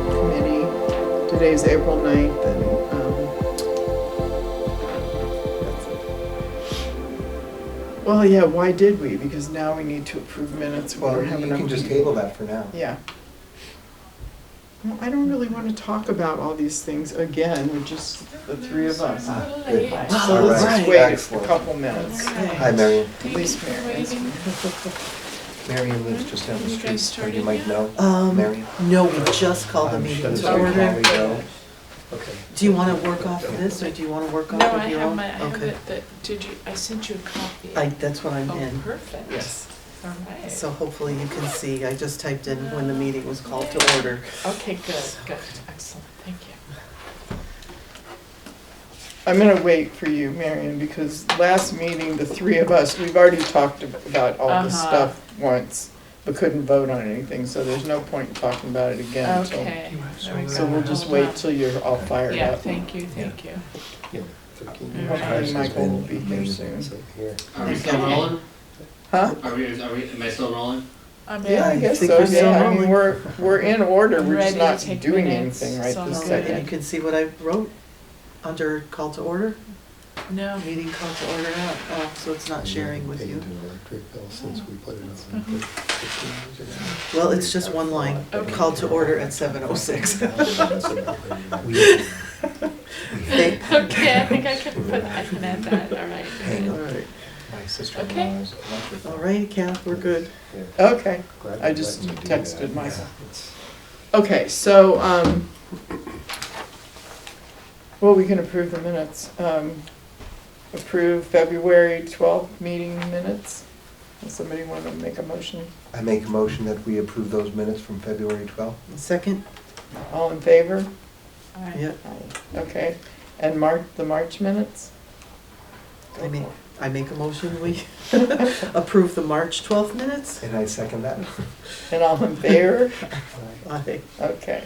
committee. Today's April 9th, and that's it. Well, yeah, why did we? Because now we need to approve minutes. Well, We're having you can a- just table that for now. Yeah. Well, I don't really want to talk about all these things again, with just the three of us. Good. So let's just Alright. wait a Excellent. couple minutes. Hi, Marion. At least Marion. Marion lives just down the You guys street, or you started might know. Um, Marion? no, we just called the I'm meeting sure to so. order. There we go. Okay. Do you want to work off of this, or do you want to work off No, of I your have own? my, I have Okay. it, did you, I sent you a copy. That's what I'm Oh, in. perfect. Yes. All right. So hopefully you can see, I just typed in when the meeting was called to order. Okay, good, excellent, thank you. I'm gonna wait for you, Marion, because last meeting, the three of us, we've already talked about all this Uh-huh. stuff once, but couldn't vote on anything, so there's no point in talking about it again until. Okay, there we So go. we'll just Hold wait on. till you're all fired Yeah, up. thank you. Yeah, 13. Hopefully Michael will be here soon. Here. Are we still rolling? Huh? Are we, am I still rolling? Yeah, I guess think so, we're still yeah, I mean, rolling. we're in order, I'm we're just ready to not take doing minutes, anything right so this I'm Okay, and you second. can see what I wrote under call to order? No, Meeting call to order out, oh, so it's not sharing with you. Paid an electric bill since we put it on Mhm. 15 years ago. Well, it's just one line, Okay. call to order at 7:06. We- They- okay, I think I can add that, all right. Hang All on. right, My sister-in-law's electric. All right, Kath, we're good. Yeah. okay, Glad I you just let me do texted that. Michael. It's- Okay, so, well, we can approve the minutes. Approve February 12th meeting minutes. Does somebody want to make a motion? I make a motion that we approve those minutes from February 12th. Second? All in favor? All right. Yeah, Okay, and the March minutes? I make a motion, we approve the March 12th minutes? And I second that. And all in favor? Aye. Okay.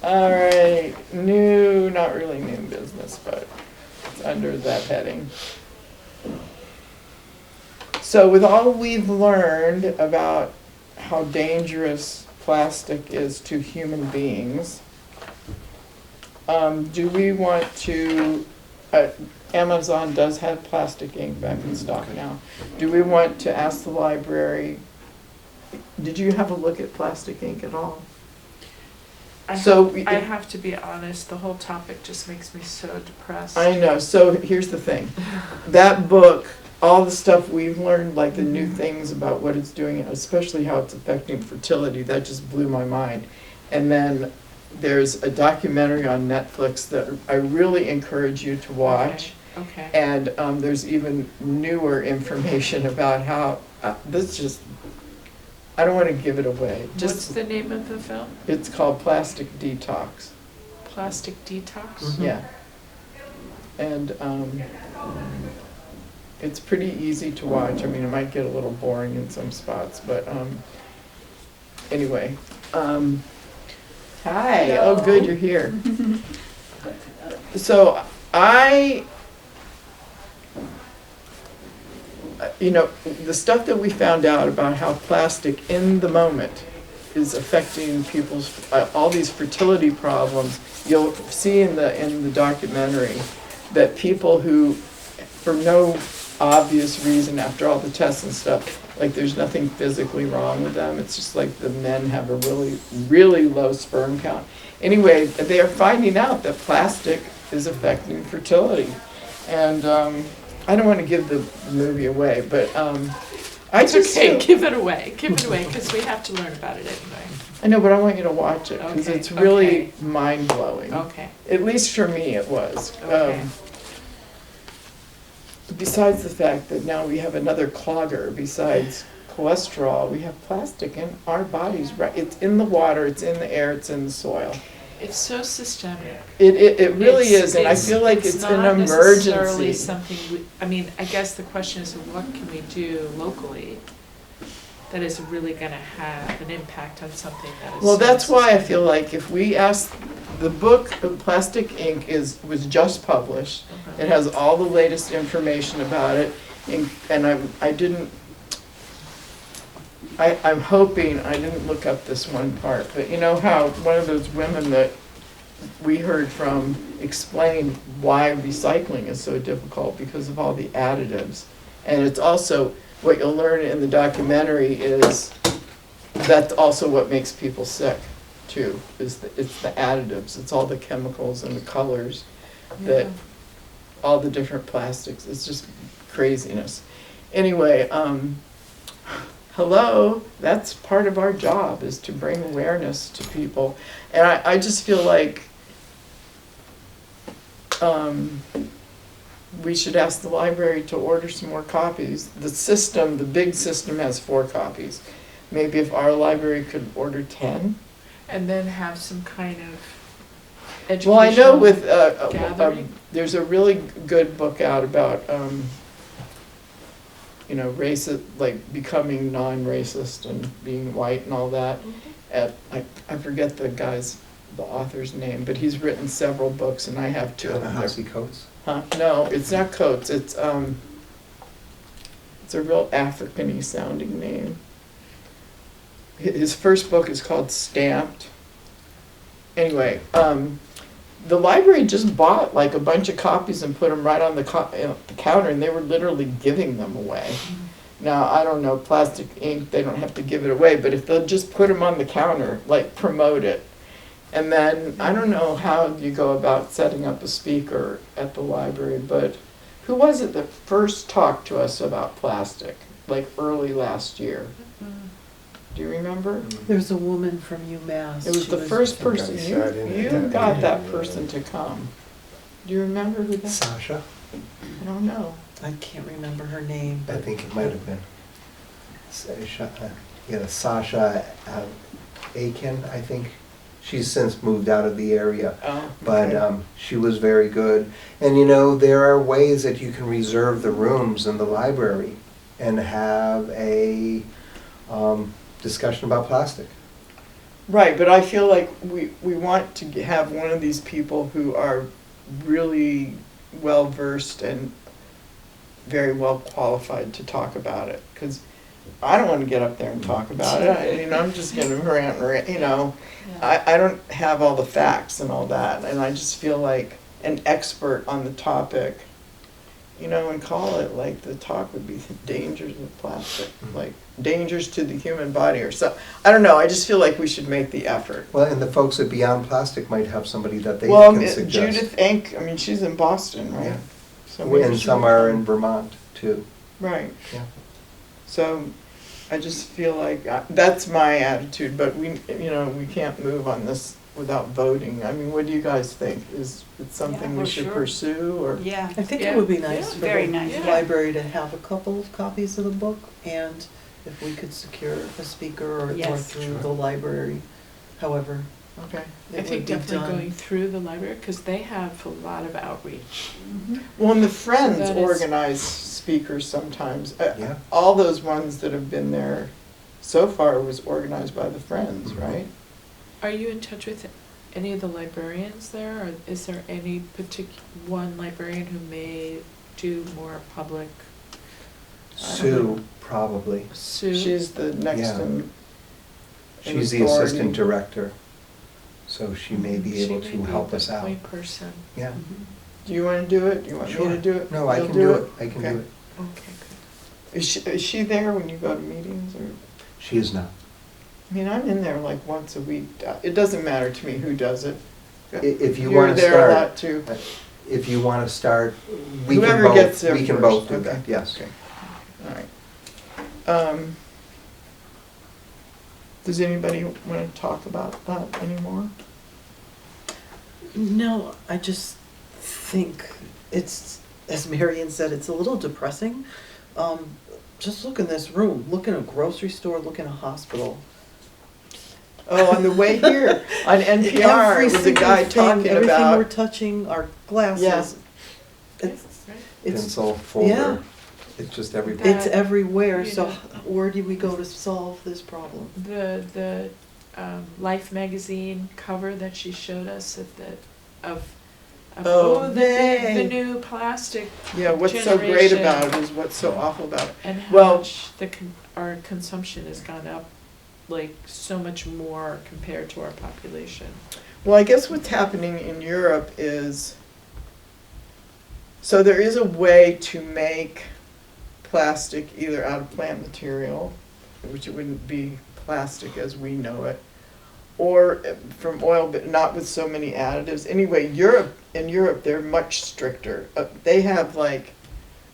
All right, not really new business, but it's under that heading. So with all we've learned about how dangerous plastic is to human beings, do we want to, Amazon does have plastic ink back in stock now. Do we want to ask the library, did you have a look at plastic ink at all? So I have to be honest, the whole topic just makes me so depressed. I know, so here's the thing. That book, all the stuff we've learned, like the new things about what it's doing, especially how it's affecting fertility, that just blew my mind. And then there's a documentary on Netflix that I really encourage you to watch. Okay. And there's even newer information about how, this just, I don't want to give it away. What's Just, the name of the film? it's called Plastic Detox. Plastic Detox? Mhm. Yeah. And it's pretty easy to watch. I mean, it might get a little boring in some spots, but anyway. Hi, oh good, you're here. So the stuff that we found out about how plastic in the moment is affecting people's, all these fertility problems, you'll see in the documentary that people who, for no obvious reason, after all the tests and stuff, like there's nothing physically wrong with them, it's just like the men have a really, really low sperm count. Anyway, they are finding out that plastic is affecting fertility. And I don't want to give the movie away, but I It's just okay, feel- give it away, because we have to learn about it anyway. I know, but I want you to watch it because Okay, it's really okay. mind-blowing. Okay, At least for me, it was. okay. Besides the fact that now we have another clogger besides cholesterol, we have plastic in our bodies, right? It's in the water, it's in the air, it's in the soil. It's so systemic. It really It's- is, and I feel like it's an not necessarily emergency. something, I mean, I guess the question is, what can we do locally that is really gonna have an impact on something that is. Well, so that's why I systemic? feel like if we ask, the book, Plastic Ink, was just published. Okay. It has all the latest information about it, and I'm hoping, I didn't look up this one part, but you know how one of those women that we heard from explained why recycling is so difficult because of all the additives. And it's also, what you'll learn in the documentary is that's also what makes people sick too, it's the additives, it's all the chemicals and the colors that, all the different plastics, it's just craziness. Anyway, hello, that's part of our job, is to bring awareness to people. And I just feel like we should ask the library to order some more copies. The big system has 4 copies. Maybe if our library could order 10. And then have some kind of educational. Well, I know with, gathering. there's a really good book out about, you know, racist, like becoming non-racist and being white and all that. I forget the author's name, but he's written several books, and I have 2 of them. Ta-Nehisi Coates? Huh? No, it's not Coates. It's a real African-y sounding name. His first book is called Stamped. Anyway, the library just bought like a bunch of copies and put them right on the counter, and they were literally giving them away. Now, I don't know, plastic ink, they don't have to give it away, but if they'll just put them on the counter, like promote it. And then, I don't know how you go about setting up a speaker at the library, but who was it that first talked to us about plastic, like early last year? Do you remember? There's a woman from UMass. It was She the first I think I person, sat in you it. got that person to come. Do you remember who that? Sasha? I don't know. I can't remember her name, I but think it might have been. Sasha Aiken, I think. She's since moved out of the area. Oh, But okay. she was very good. And you know, there are ways that you can reserve the rooms in the library and have a discussion about plastic. Right, but I feel like we want to have one of these people who are really well versed and very well qualified to talk about it, because I don't want to get up there and talk about it. I'm just going to rant, I don't have all the facts and all that, and I just feel like an expert on the topic, and call it like the talk would be the dangers of plastic, like dangers to the human body or so. I don't know, I just feel like we should make the effort. Well, and the folks at Beyond Plastic might have somebody that they Well, can suggest. Judith Enck, she's in Boston, right? Yeah. So maybe And she some would are come. in Vermont too. Right. Yeah. So I just feel like that's my attitude, but we can't move on this without voting. What do you guys think? Is it something we well, should sure. pursue, or? Yeah, I think Yeah. it would be nice Yeah. for Very the nice. Yeah. library to have a couple of copies of the book, and if we could secure a speaker or Yes. through Sure. the library, however Okay. I it think would be definitely done. going through the library, because they have a lot of outreach. Well, and the Friends That is- organize speakers sometimes. Yeah. All those ones that have been there so far was organized by the Friends, Mhm. right? Are you in touch with any of the librarians there, or is there any one librarian who may do more public? Sue, probably. Sue? She's the next Yeah. in She's the authority. assistant director. So she may be able She to may be help the us out. point person. Yeah. Do you want to do it? Do you want me Sure. to do it? No, I You'll can do it. I can Okay. do it. Okay, good. Is she there when you go to meetings, or? She is not. I'm in there like once a week. It doesn't matter to me who does it. If you You're want to there a start, lot too. if you want to start, we Whoever can gets both, there we can first. both do Okay. that, yes. Okay. All right. Does anybody want to talk about that anymore? No, I just think it's, as Marion said, it's a little depressing. Just look in this room, look in a grocery store, look in a hospital. Oh, on the way here on NPR, Every it was a single guy thing, talking everything we're about. touching, our glasses. Yeah. It's, Right. it's, Pencil, folder, yeah. it's just everything. it's everywhere, You so know. where do we go to solve this problem? The Life magazine cover that she showed us of Oh. the new plastic Yeah, what's so great generation. about it is what's so awful about it. and how Well- much our consumption has gone up like so much more compared to our population. Well, I guess what's happening in Europe is, so there is a way to make plastic either out of plant material, which it wouldn't be plastic as we know it, or from oil, but not with so many additives. Anyway, in Europe, they're much stricter. They have like,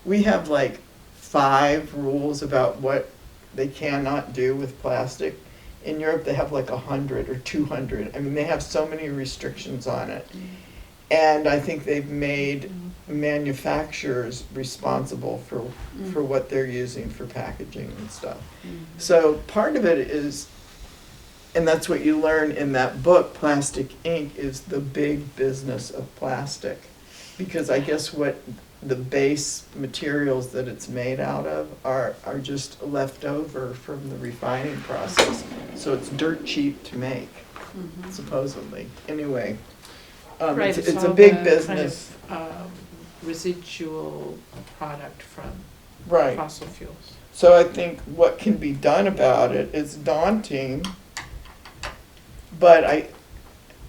we have like 5 rules about what they cannot do with plastic. In Europe, they have like 100 or 200. I mean, they have so many restrictions on it. And I think they've made manufacturers responsible for what they're using for packaging and stuff. So part of it is, and that's what you learn in that book, Plastic Inc., is the big business of plastic. Because I guess what the base materials that it's made out of are just left over from the refining process. So it's dirt cheap to make, supposedly. Anyway, Right, it's a all big the business. kind of, residual product from Right. fossil fuels. So I think what can be done about it is daunting, but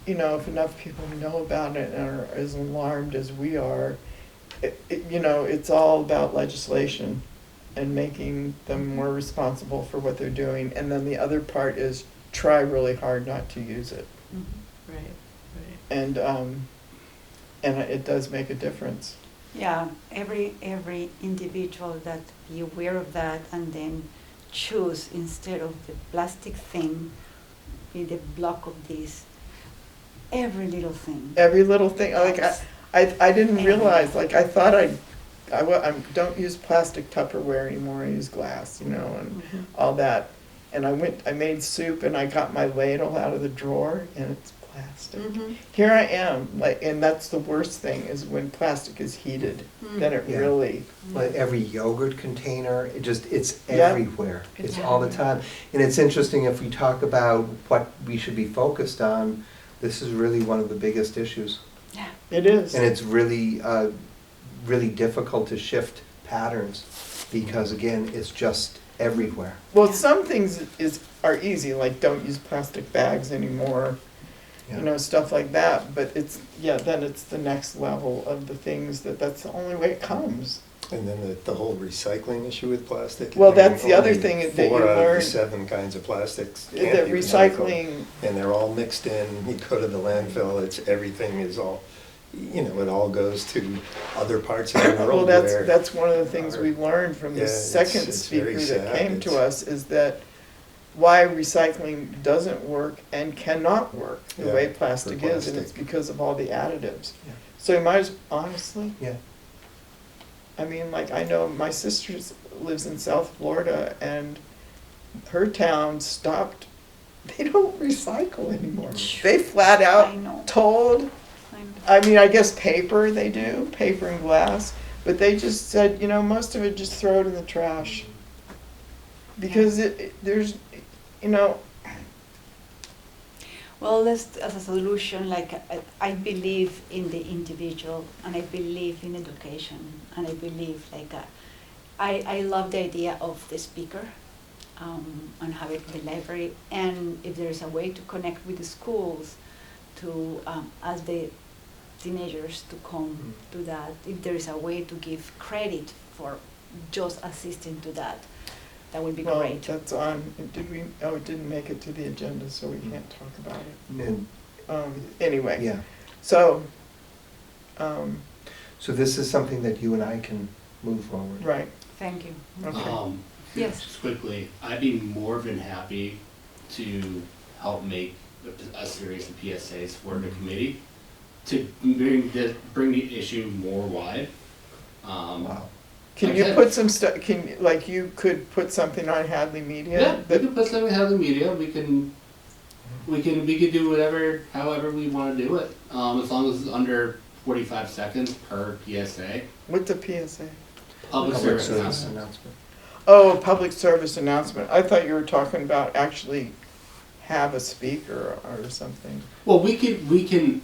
if enough people know about it and are as alarmed as we are, it's all about legislation and making them more responsible for what they're doing. And then the other part is try really hard not to use it. Right, right. And it does make a difference. Yeah, every individual that be aware of that and then choose instead of the plastic thing, be the block of this, every little thing. Every little thing, like Yes. I didn't realize, like I thought I don't use plastic Tupperware anymore, I use glass, and all that. And I made soup and I got my ladle out of the drawer and it's plastic. Here I am, and that's the worst thing is when plastic is heated, then it Yeah. really, Like every yogurt container, it's Yeah. everywhere. It's It's all the everywhere. time. And it's interesting, if we talk about what we should be focused on, this is really one of the biggest issues. Yeah. it is. And it's really, really difficult to shift patterns because again, it's just everywhere. Well, Yeah. some things are easy, like don't use plastic bags anymore, Yeah. stuff like that. But then it's the next level of the things that's the only way it comes. And then the whole recycling issue with plastic. Well, I mean, that's the other only thing that you 4 out of the learn. 7 kinds of plastics The can't be recycled. recycling, And they're all mixed in, you go to the landfill, everything is all, it all goes to other parts of the well, world where. that's one of the things we learned from the Yeah, second it's speaker very that sad. came to It's- us is that why recycling doesn't work and cannot work the Yeah, way for plastic is, and it's plastic. because of all the additives. Yeah. So you might honestly, Yeah. I mean, like, I know my sister lives in South Florida, and her town stopped, they don't recycle anymore. They flat I out know. told, I know. I mean, I guess paper they do, paper and glass, but they just said, most of it just throw it in the trash. Because there's, Well, as a solution, like I believe in the individual, and I believe in education, and I believe I love the idea of the speaker, and having the library, and if there is a way to connect with the schools, to ask the teenagers to come to that, if there is a way to give credit for just assisting to that, that would be well, great. that's on, it didn't make it to the agenda, so we can't talk about it. And, Anyway, yeah, so, so this is something that you and I can move forward. right, Thank you. okay. Yes. Just quickly, I'd be more than happy to help make a series of PSAs for the committee to bring the issue more wide. Wow. Can you put some stuff, you could put something on Hadley Media? Yeah, we that- can put something out in the media. We can do whatever, however we want to do it. As long as it's under 45 seconds per PSA. What's a PSA? Public service announcement. announcement. Oh, a public service announcement. I thought you were talking about actually have a speaker or something. Well, we can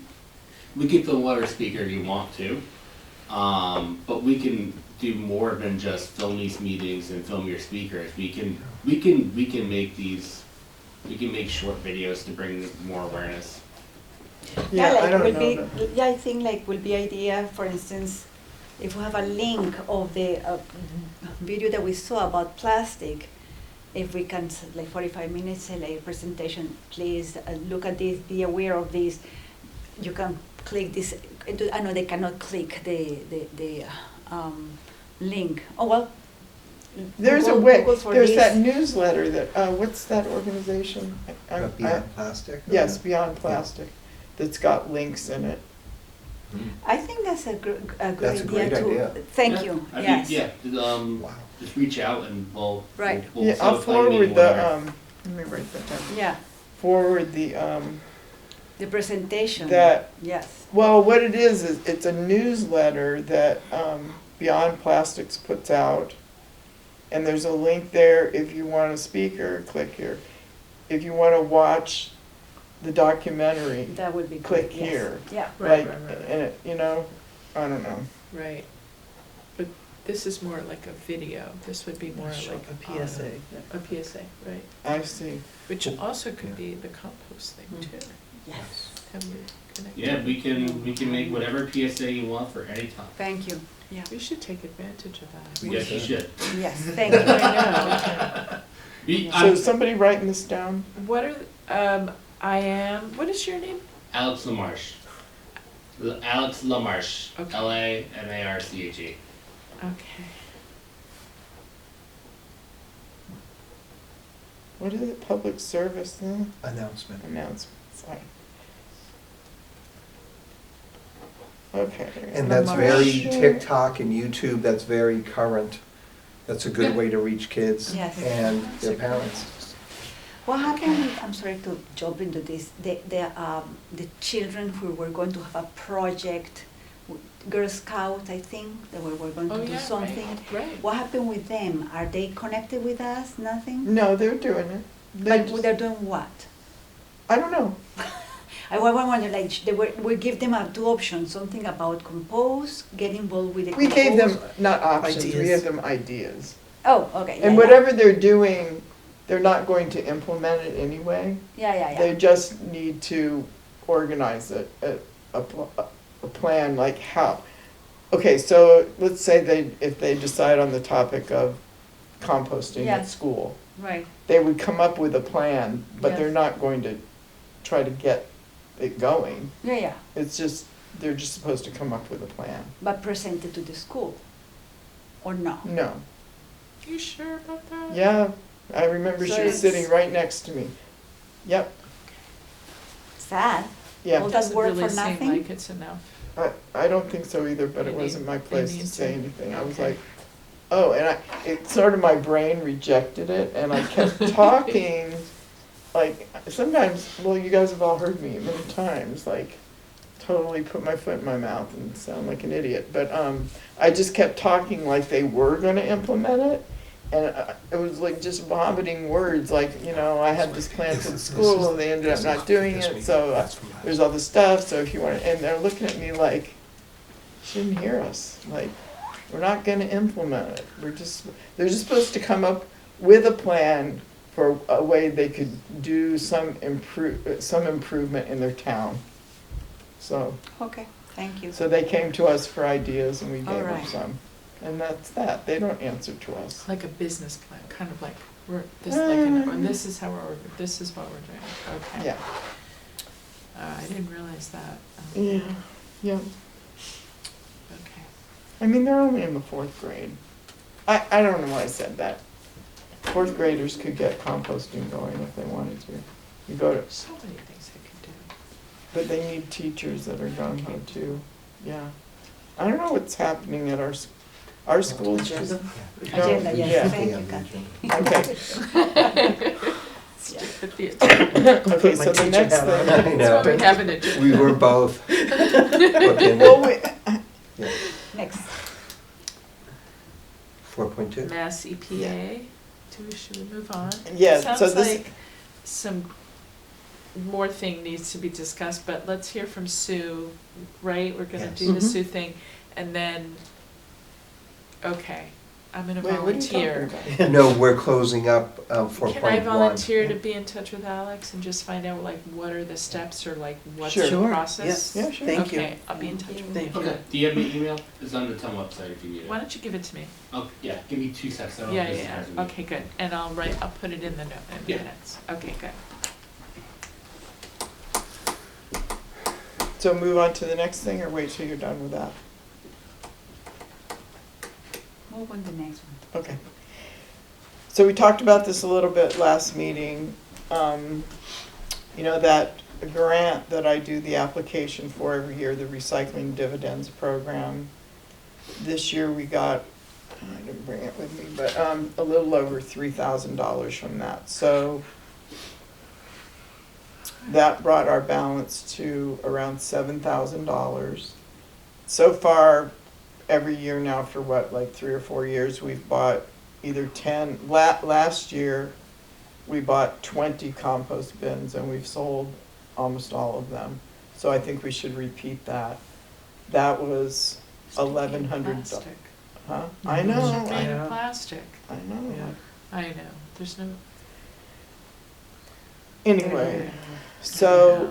put whatever speaker you want to, but we can do more than just film these meetings and film your speakers. We can make these, we can make short videos to bring more awareness. Yeah, like I don't will know. be, that- yeah, I think like will be idea, for instance, if we have a link of the video that we saw about plastic, if we can, like 45 minutes, say like presentation, please look at this, be aware of this. You can click this, I know they cannot click the link. Oh, well. There's a Google- way, Google for there's this. that newsletter that, what's that organization? Beyond Plastic? Yes, Beyond Plastic, that's got links in it. I think that's a good That's a idea great too. idea. Thank Yeah, you, I mean, yes. Wow. Just reach out and we'll. Right. we'll Yeah, set I'll up planning forward whatever. let me write that down. Yeah, Forward the, the presentation. that, Yes, well, what it is it's a newsletter that Beyond Plastics puts out. And there's a link there if you want a speaker, click here. If you want to watch the documentary, that would be click great, yes. here. Yeah, Right, like, right, right, and it, you know, I don't know. right. But this is more like a video, this would be more like A PSA. a PSA, right? I see. Which also could be the compost thing Mm. too. yes, Have we connected? Yeah, we can make whatever PSA you want for any time. thank you, yeah, We should take advantage of that. Yes, you should. yes, thank you. I So somebody writing this down? know. What are, what is your name? Alex Lamarche. Alex Lamarche. Okay. LaMarche. Okay. What is it, public service Announcement. announcement, sorry. Okay. And that's very TikTok and YouTube, that's very current. That's a good Yeah. way to reach kids Yes. and their parents. What happened with, I'm sorry to jump into this, the children who were going to have a project, Girl Scout, I think, they were going Oh, to do yeah, something. right. What happened with them? Are they connected with us? Nothing? No, they're doing it. But they're doing what? I don't know. I wonder, like, we give them two options, something about compost, get involved with the We compost. gave them, not options, we Ideas. gave them ideas. Oh, okay, yeah, And yeah. whatever they're doing, they're not going to implement it anyway. Yeah, yeah, They yeah. just need to organize it, a plan like how. Okay, so let's say if they decide on the topic of composting at Yes. school, Right, they would come up with a plan, but Yes. they're not going to try to get it going. yeah, yeah, It's just, they're just supposed to come up with a plan. but presented to the school, or no? No. You sure about that? Yeah, I remember So she was it's- sitting right next to me. Yep, Sad. yeah. Well, that Doesn't work really for seem nothing? like it's enough. I don't think so either, but it They wasn't need- my they place need to say to. anything. I was Okay. like, oh, and it sort of, my brain rejected it, and I kept talking, like, sometimes, well, you guys have all heard me many times, like, totally put my foot in my mouth and sound like an idiot, but, I just kept talking like they were gonna implement it, and it was like just vomiting words, like, you know, I had this plan for the school, and they ended up not doing it, so there's all this stuff, so if you want, and they're looking at me like, she didn't hear us, like, we're not gonna implement it, they're just supposed to come up with a plan for a way they could do some improvement in their town. So, Okay, thank you. so they came to us for ideas and we All gave them right. some, and that's that, they don't answer to us. Like a business plan, kind of like, this is how this is what we're doing, okay. Yeah, I didn't realize that. yeah, yeah. Okay. I mean, they're only in the 4th grade. I don't know why I said that. 4th graders could get composting going if they wanted to. You go to, So many things I could do. but they need teachers that are gung ho too, yeah. I don't know what's happening at our schools just Agenda? Agenda, Yeah. yes, thank you, Kathy. Okay, Stick with the agenda. okay, my so the teacher next hat on. thing. I That's why we know. have an agenda. We were both looking Well, at we, Next, 4.2. Mass EPA, should we move on? yeah, so Sounds this, like some more thing needs to be discussed, but let's hear from Sue, right? We're gonna Yes. do the Mhm. Sue thing, and then, Okay, I'm gonna Wait, what are you talking volunteer. about? No, we're closing up 4.1. Can I volunteer to be in touch with Alex and just find out like what are the steps or like what's Sure. the Sure, process? yes. Yeah, sure. Thank you. Okay, I'll be in touch with Thank you. you. Okay, do you have my email? It's on the town website if you need it. Why don't you give it to me? Oh, yeah, give me 2 seconds. I don't know Yeah, if this yeah, has yeah, me. okay, good, and I'll put it in the note, in the Yeah. minutes, okay, good. So move on to the next thing, or wait till you're done with that? Move on to the next one. Okay. So we talked about this a little bit last meeting. You know, that grant that I do the application for every year, the Recycling Dividends Program. This year we got, I didn't bring it with me, but a little over $3,000 from that. So that brought our balance to around $7,000. So far, every year now for what, like 3 or 4 years, we've bought either 10, last year, we bought 20 compost bins and we've sold almost all of them. So I think we should repeat that. That was Still made of 1,100. plastic. Huh? I know, Still made I of plastic, know. Yeah. I know, there's no. Anyway, so,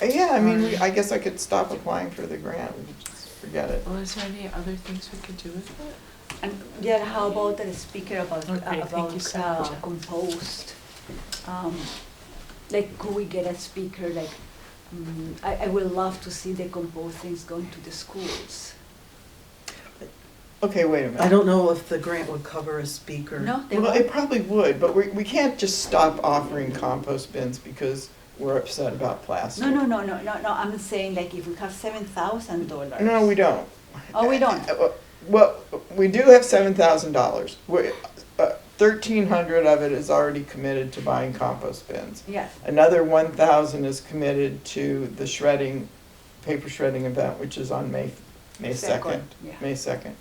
yeah, I mean, I guess I could stop applying for the grant, we could just forget it. Well, is there any other things we could do with it? And yeah, how about the speaker about Okay, thank you so much. compost? Like, could we get a speaker? Like, I would love to see the compost things going to the schools. Okay, wait a minute. I don't know if the grant would cover a speaker. No, they Well, won't. it probably would, but we can't just stop offering compost bins because we're upset about plastic. No. I'm saying like if we have $7,000. No, we don't. Oh, we don't. Well, we do have $7,000. 1,300 of it is already committed to buying compost bins. Yes. Another 1,000 is committed to the shredding, paper shredding event, which is on May 2nd. Yeah. May 2nd.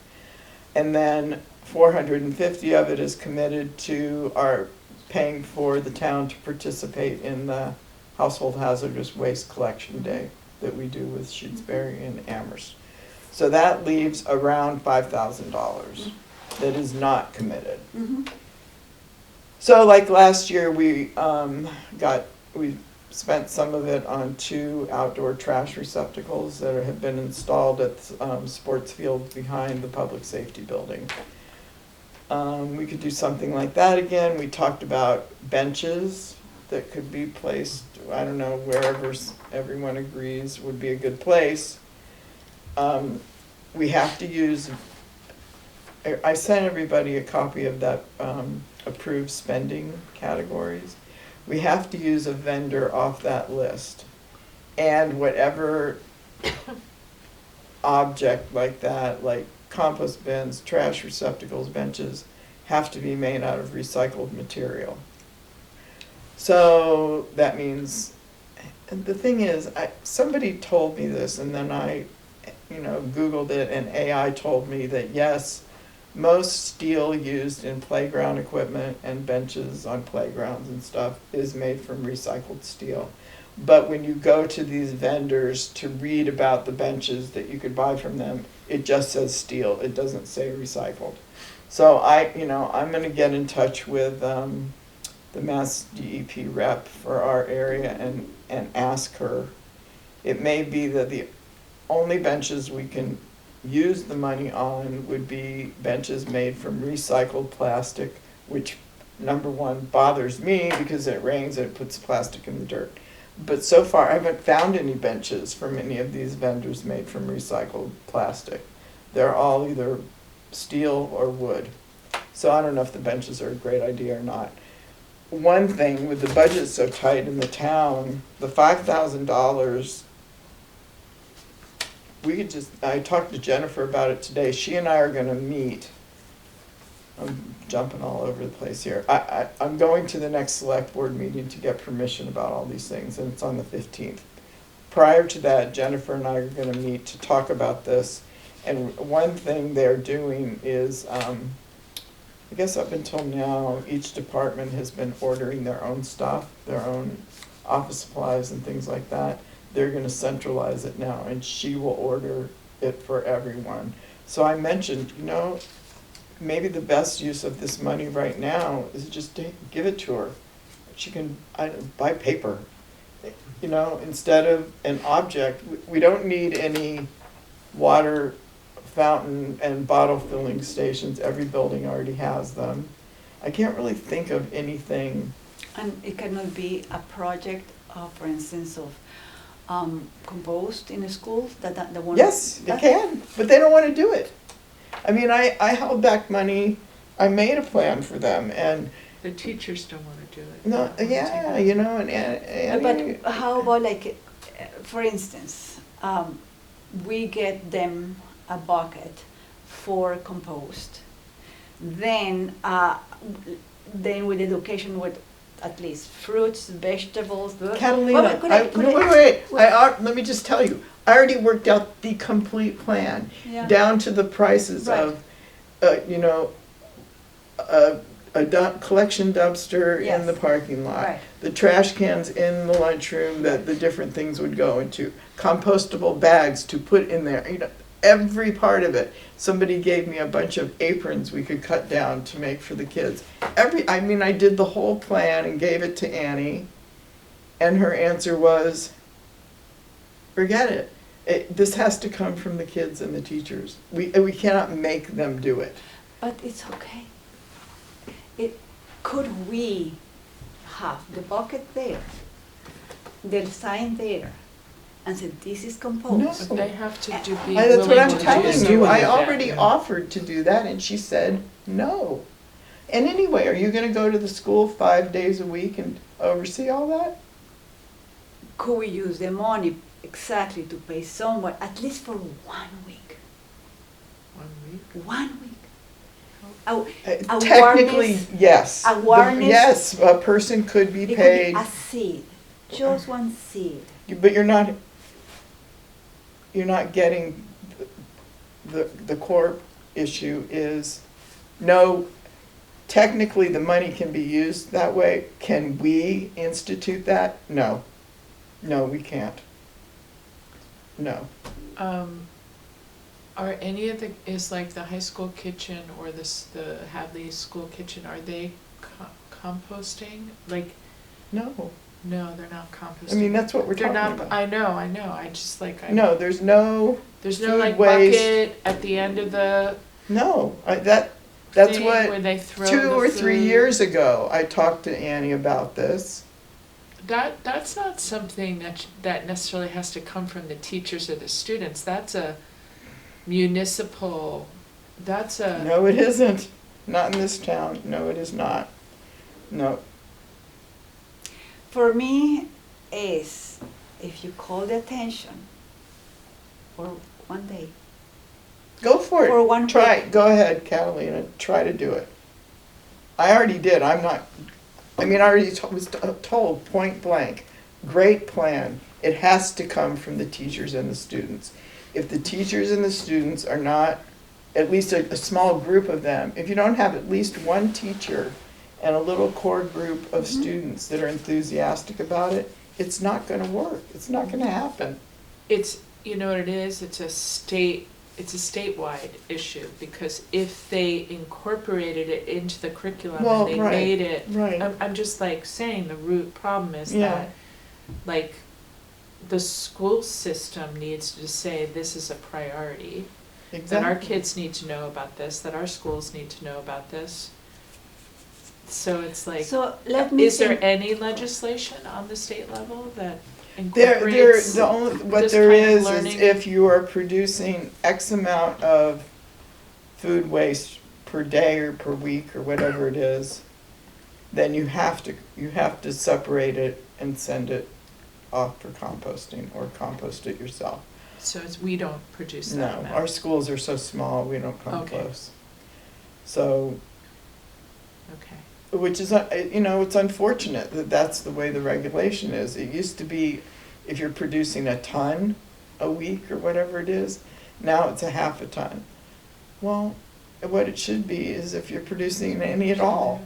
And then 450 of it is committed to our paying for the town to participate in the Household Hazardous Waste Collection Day that we do with Shutesbury and Amherst. So that leaves around $5,000 that is not committed. Mm-hmm. So like last year, we spent some of it on 2 outdoor trash receptacles that have been installed at sports fields behind the public safety building. We could do something like that again. We talked about benches that could be placed, I don't know, wherever everyone agrees would be a good place. We have to use, I sent everybody a copy of that approved spending categories. We have to use a vendor off that list. And whatever object like that, like compost bins, trash receptacles, benches, have to be made out of recycled material. So that means, and the thing is, somebody told me this and then I Googled it and AI told me that yes, most steel used in playground equipment and benches on playgrounds and stuff is made from recycled steel. But when you go to these vendors to read about the benches that you could buy from them, it just says steel. It doesn't say recycled. So I'm going to get in touch with the Mass DEP rep for our area and ask her. It may be that the only benches we can use the money on would be benches made from recycled plastic, which number one bothers me because it rains and it puts plastic in the dirt. But so far I haven't found any benches from any of these vendors made from recycled plastic. They're all either steel or wood. So I don't know if the benches are a great idea or not. One thing, with the budget so tight in the town, the $5,000, I talked to Jennifer about it today. She and I are going to meet. I'm jumping all over the place here. I'm going to the next select board meeting to get permission about all these things, and it's on the 15th. Prior to that, Jennifer and I are going to meet to talk about this. And one thing they're doing is, I guess up until now, each department has been ordering their own stuff, their own office supplies and things like that. They're going to centralize it now, and she will order it for everyone. So I mentioned, maybe the best use of this money right now is just to give it to her. She can, buy paper, instead of an object. We don't need any water fountain and bottle filling stations. Every building already has them. I can't really think of anything. And it cannot be a project, for instance, of compost in a school, that the one. Yes, it can, but they don't want to do it. I mean, I held back money. I made a plan for them, and The teachers don't wanna do it. no, yeah, and But how about like, for instance, we get them a bucket for compost. Then with education, with at least fruits, vegetables. Catalina, let me just tell you, I already worked out the complete plan, Yeah. down to the prices Right. of, a collection dumpster in the Yes. parking lot. Right. The trash cans in the lunchroom that the different things would go into, compostable bags to put in there, every part of it. Somebody gave me a bunch of aprons we could cut down to make for the kids. I did the whole plan and gave it to Annie, and her answer was, forget it. This has to come from the kids and the teachers. We cannot make them do it. But it's okay. Could we have the bucket there, the sign there, and say this is compost? But they have to be That's what willing I'm to do telling something you. with I that, already yeah. offered to do that, and she said no. And anyway, are you gonna go to the school 5 days a week and oversee all that? Could we use the money exactly to pay someone, at least for 1 week? 1 week. 1 week. Oh, Technically, awareness- yes. awareness- Yes, a person could be it could paid, be a seed, just one seed. but you're not getting, the core issue is, no, technically the money can be used that way. Can we institute that? No. No, we can't. No. Are any of is like the high school kitchen or the Hadley school kitchen, are they composting? Like, No. no, they're not composting. I mean, that's what we're They're talking not, about. I know, I just like, No, there's no, there's no food like waste. bucket at the end of the that's thing what, where they throw 2 the or 3 food? years ago, I talked to Annie about this. That's not something that necessarily has to come from the teachers or the students. That's a municipal, that's a. No, it isn't. Not in this town. No, it is not. No. For me, is if you call the attention for 1 day, Go for it. For 1 Try week. it. Go ahead, Catalina. Try to do it. I already did. I already was told point blank, great plan. It has to come from the teachers and the students. If the teachers and the students are not, at least a small group of them, if you don't have at least one teacher and a little core group of students that are enthusiastic about it, it's not gonna work. It's not gonna happen. It's, you know what it is, it's a statewide issue, because if they incorporated it into the curriculum Well, and they right, made it, right. I'm just like saying the root problem is Yeah. that, like, the school system needs to say this is a priority, that our Exactly. kids need to know about this, that our schools need to know about this. So it's like, so let me is there think. any legislation on the state level that There, incorporates the only, what this there kind of is learning? if you are producing X amount of food waste per day or per week or whatever it is, then you have to separate it and send it off for composting or compost it yourself. So we don't produce that No, amount. our schools are so small, we don't come Okay. close. So, Okay. which is, it's unfortunate that that's the way the regulation is. It used to be if you're producing a ton a week or whatever it is, now it's a half a ton. Well, what it should be is if you're producing any at all,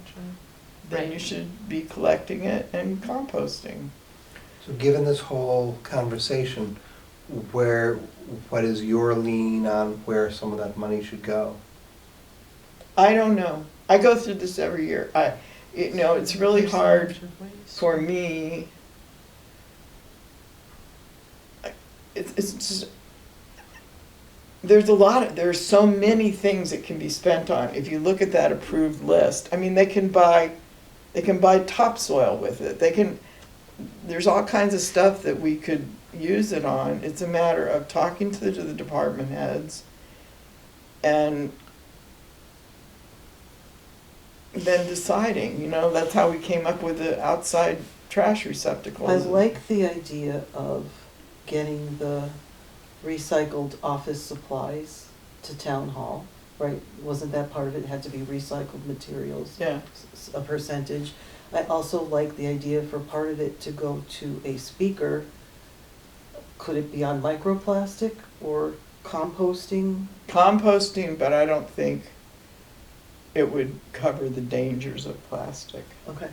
then Right. you should be collecting it and composting. So given this whole conversation, what is your lean on where some of that money should go? I don't know. I go through this every year. It's really hard for me. It's just, there's so many things that can be spent on. If you look at that approved list, I mean, they can buy topsoil with it. There's all kinds of stuff that we could use it on. It's a matter of talking to the department heads and then deciding, that's how we came up with the outside trash receptacles. I like the idea of getting the recycled office supplies to town hall, right? Wasn't that part of it? It had to be recycled materials, Yeah. a percentage. I also like the idea for part of it to go to a speaker. Could it be on microplastic or composting? Composting, but I don't think it would cover the dangers of plastic. Okay.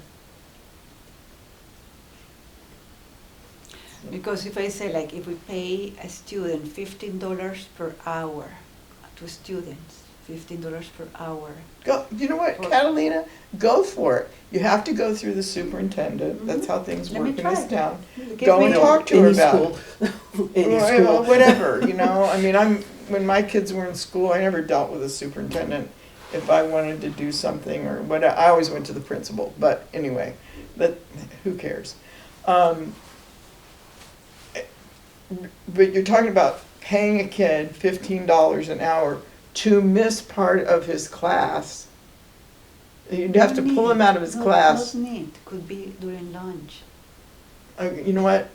Because if I say like, if we pay a student $15 per hour to students, $15 per hour. Go, you know what, Well- Catalina, go for it. You have to go through the superintendent. That's how things Let work me in this try. town. Give Go me and the- talk to her Any about it. school. Any Well, school. whatever, I mean, when my kids were in school, I never dealt with a superintendent. If I wanted to do something or what, I always went to the principal, but anyway, who cares? But you're talking about paying a kid $15 an hour to miss part of his class. You'd have to pull him out of his class. Not need, could be during lunch. You know what?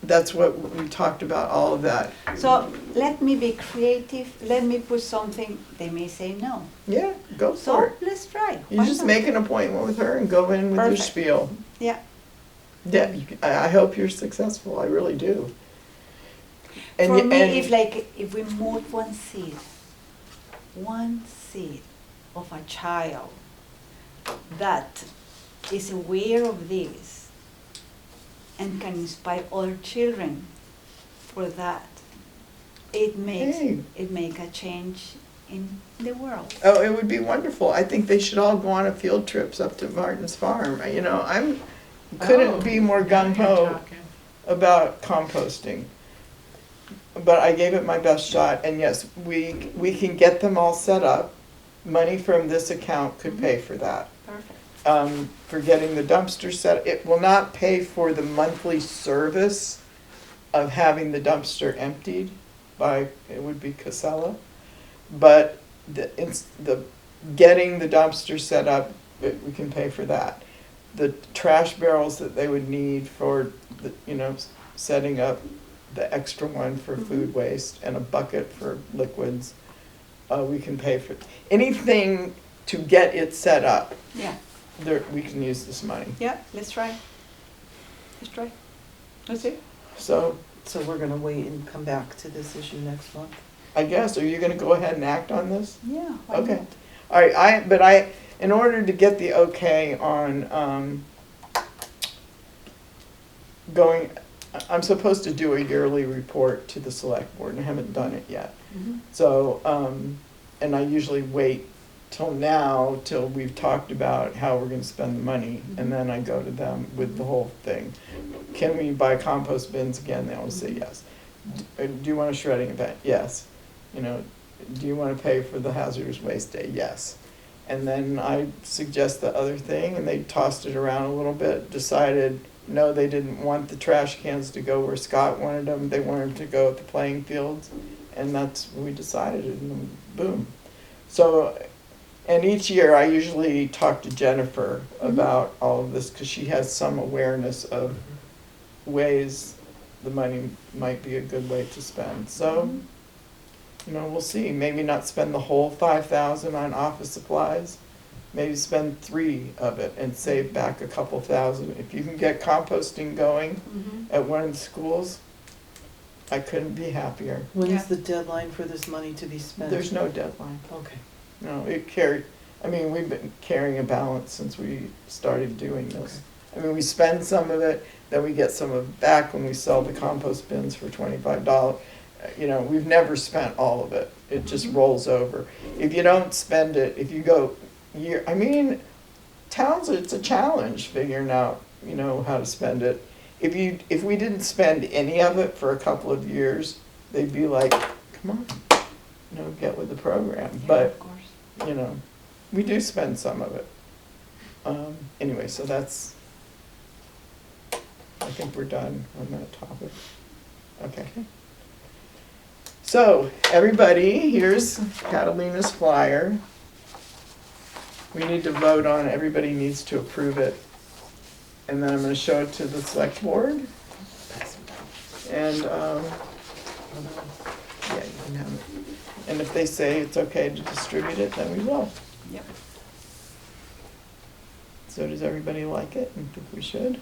That's what we talked about, all of that. So let me be creative, let me put something, they may say no. Yeah, go for So it. let's try. You Why just not? make an appointment with her and go in with your Perfect. spiel. Yeah. Yeah, I hope you're successful, I really do. And For you- me, and- if we move one seed of a child that is aware of this and can inspire other children for that, it Hey. make a change in the world. Oh, it would be wonderful. I think they should all go on a field trips up to Martin's Farm. Couldn't be more gung ho about composting. But I gave it my best shot, and yes, we can get them all set up. Money from this account could pay for that. Perfect. For getting the dumpster set, it will not pay for the monthly service of having the dumpster emptied by, it would be Casella. But the getting the dumpster set up, we can pay for that. The trash barrels that they would need for setting up the extra one for food waste and a bucket for liquids, we can pay for. Anything to get it set up, Yeah, we can use this money. yeah, let's try. Let's try. Let's see. So So we're gonna wait and come back to this issue next month? I guess, are you gonna go ahead and act on this? Yeah, why Okay. not? All right, in order to get the okay on, I'm supposed to do a yearly report to the select board, and I haven't done it yet. Mhm. So, and I usually wait till now, till we've talked about how we're gonna spend the money, and then I go to them with the whole thing. Can we buy compost bins again? They always say yes. Do you want a shredding event? Yes. Do you wanna pay for the hazardous waste day? Yes. And then I suggest the other thing, and they tossed it around a little bit, decided, no, they didn't want the trash cans to go where Scott wanted them, they wanted them to go at the playing fields, and that's what we decided, and then boom. So, and each year I usually talk to Jennifer about all of this, because she has some awareness of ways the money might be a good way to spend. So, we'll see, maybe not spend the whole 5,000 on office supplies, maybe spend 3 of it and save back a couple thousand. If you can get composting going Mhm. at one of the schools, I couldn't be happier. When's Yeah. the deadline for this money to be spent? There's no deadline. Okay. No, we've been carrying a balance since we started doing this. I mean, we spend some of it, then we get some of it back when we sell the compost bins for $25. You know, we've never spent all of it. It just rolls over. If you don't spend it, if you go I mean, towns, it's a challenge figuring out, you know, how to spend it. If we didn't spend any of it for a couple of years, they'd be like, come on, you know, get with the program. Yeah, But, of course. you know, we do spend some of it. Anyway, so that's, I think we're done on that topic. Okay. So, everybody, here's Catalina's flyer. We need to vote on it. Everybody needs to approve it. And then I'm gonna show it to the select board. And, yeah, you can have it. And if they say it's okay to distribute it, then we will. Yep. So does everybody like it and think we should?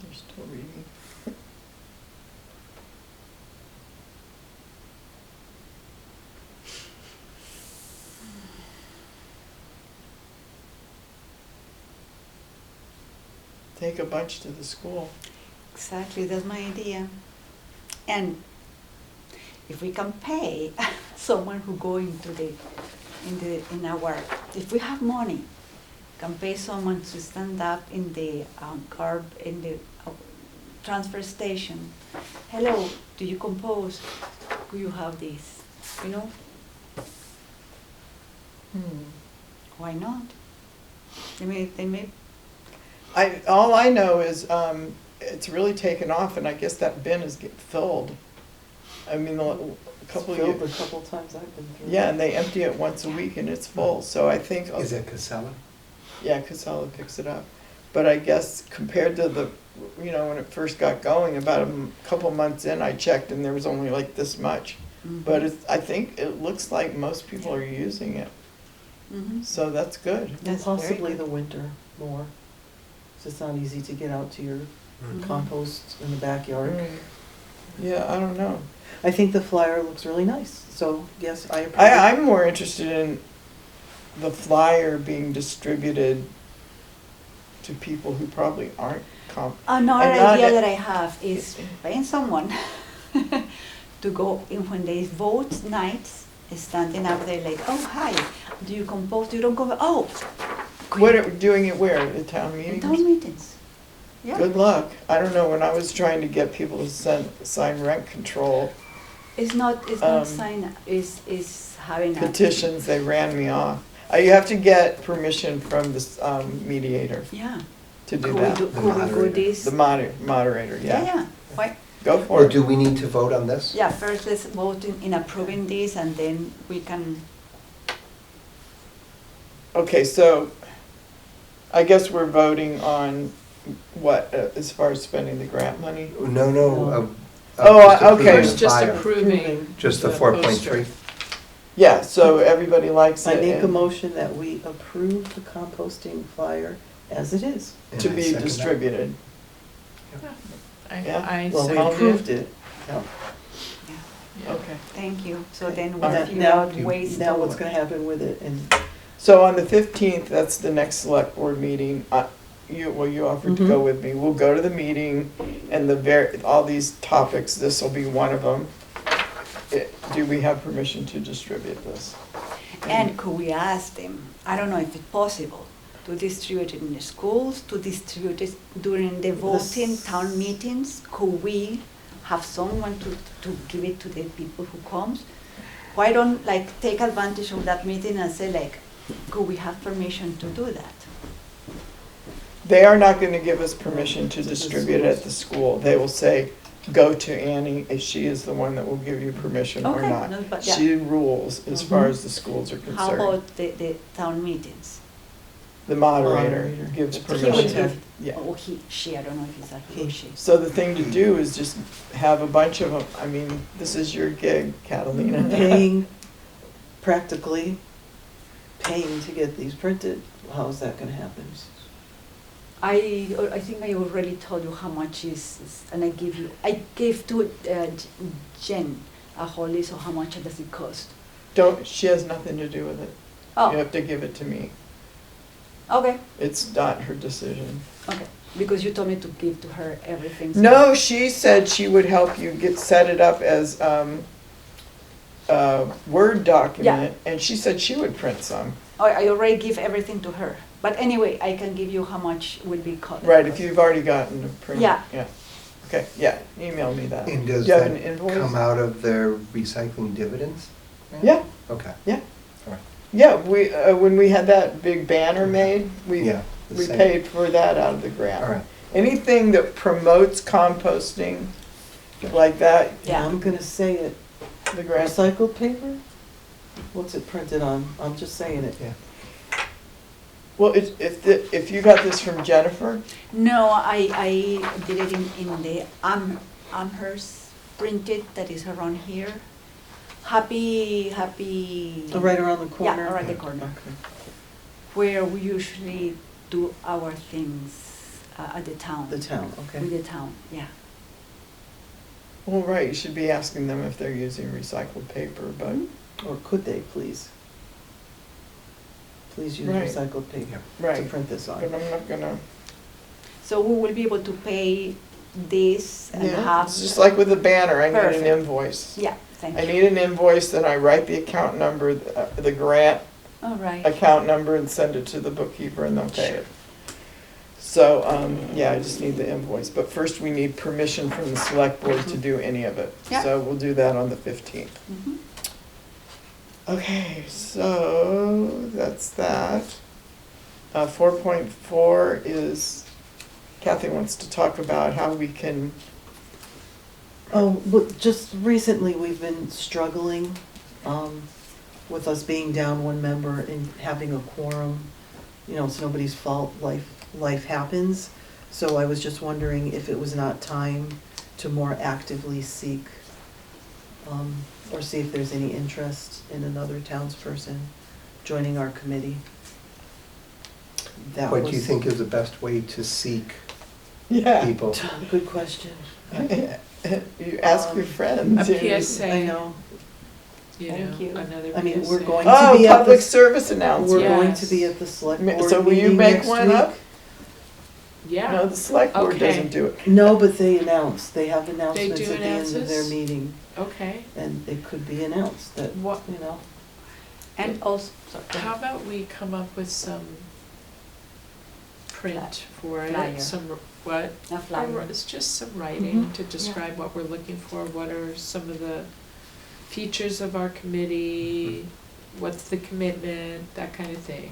They're still reading. Take a bunch to the school. Exactly, that's my idea. And if we can pay someone who go in our, if we have money, can pay someone to stand up in the in the transfer station. Hello, do you compose? Do you have this? You know, why not? They may. All I know is, it's really taken off, and I guess that bin is getting filled. I mean, a couple of Filled years. a couple times I've been through. Yeah, and they empty it once a week and it's full, so I think. Is it Casella? Yeah, Casella picks it up. But I guess compared to the, you know, when it first got going, about a couple months in, I checked and there was only like this much. But I think it looks like most people are using it, Mhm. so that's good. And That's very possibly good. the winter more. 'Cause it's not easy to get out to your Mhm. compost in the backyard. Yeah, I don't know. I think the flyer looks really nice, so yes, I approve. it. I'm more interested in the flyer being distributed to people who probably aren't Another And not idea it- that I have is paying someone to go in when they vote nights, standing up there like, oh, hi, do you compose, you don't compose, oh. Doing it where, at the town In meetings? town meetings. Yeah. Good luck. I don't know, when I was trying to get people to sign rent control It's not Um, sign, it's having a. petitions, they ran me off. You have to get permission from the mediator Yeah. to do Could we that. do, The could we go moderator. this? The moderator, Yeah, yeah. yeah, why, Go for Or it. do we need to vote on this? yeah, first let's vote in approving this and then we can, Okay, so I guess we're voting on what, as far as spending the grant money? No, No. Oh, just approving okay. the First, just flyer. approving. Just the the 4.3. Yeah, so everybody likes I it. make a and motion that we approve the composting flyer as it is. to And I be second that. distributed. Yeah. I Well, we I'll do. approved it. Yeah. yeah. Okay. thank you. So then All we'll right. figure Now- out ways to. Now what's gonna happen with it and So on the 15th, that's the next select board meeting. You offered to go Mhm. with me. We'll go to the meeting and all these topics, this will be one of them. Do we have permission to distribute this? And could we ask them, I don't know if it's possible, to distribute it in the schools, to distribute it during the voting town meetings? Could we have someone to give it to the people who comes? Why don't, like, take advantage of that meeting and say, like, could we have permission to do that? They are not going to give us permission to distribute it at the school. They will say, go to Annie, if she is the one that will give you permission or Okay, not. no, but yeah. She rules as far Mhm. as the schools are How concerned. about the town meetings? The moderator Moderator. gives He will permission. give, Yeah. or she, I don't know if it's a he or He. she. So the thing to do is just have a bunch of them, I mean, this is your gig, Catalina. Paying, practically paying to get these printed, how's that gonna happen? I think I already told you how much is, and I gave to Jen a whole list of how much does it cost. She has nothing to do with it. You Oh, have to give it to me. okay, It's not her decision. okay, because you told me to give to her everything. so- No, she said she would help you set it up as, a Word document, and she said she would print some. I already give everything to her, but anyway, I can give you how much will be cost. Right, if you've already gotten a print. Yeah. Yeah, okay, yeah, email me that. And Do does you have that an invoice? come out of their recycling dividends? Yeah, Okay, yeah, when we had that big banner made, yeah. the we same. paid for that out of the grant. All right. Anything that promotes composting like that, Yeah. I'm gonna say it, the grant. recycled paper? What's it printed on? I'm just saying it. Yeah. Well, if you got this from Jennifer, No, I did it in the Amherst printed that is around here. Happy. Oh, right around the corner? Yeah, around the corner, Okay. where we usually do our things at the town. The town, With okay. the town, yeah. well, right, you should be asking them if they're using recycled paper, but, Or could they, please? Please use Right. recycled paper to right, print this but on. I'm not gonna, So we will be able to pay this and yeah, have. it's just like with the banner, I need an Perfect. invoice. Yeah, thank I you. need an invoice, then I write the account number, the grant All right. account number and send it to the bookkeeper and they'll pay it. So, yeah, I just need the invoice, but first we need permission from the select board to do any of it. Yeah. So we'll do that on the 15th. Mhm. Okay, so that's that. 4.4 is, Kathy wants to talk about how we can, Oh, but just recently, we've been struggling with us being down one member and having a quorum. You know, it's nobody's fault, life happens. So I was just wondering if it was not time to more actively seek, or see if there's any interest in another townsperson joining our committee. That What do you was- think is the best way to seek yeah, people? Good question. you ask your friends. A you know. PSA. I know. You Thank know, you. another I mean, we're PSA. going to Oh, be at public the, service we're announcement. going to Yes. be at the select Ma- board so will you meeting make next one week. up? Yeah. No, the select board Okay. doesn't do it. No, but they announce, they have announcements do at the end of their announces? meeting, Okay. and it could be announced that, What, you know. And also, sorry, go how ahead. about we come up with some print for Flyer. it, some, what? A flyer. It's just some writing Mhm. to describe what we're looking for, what are some of the features of our committee, what's the commitment, that kind of thing.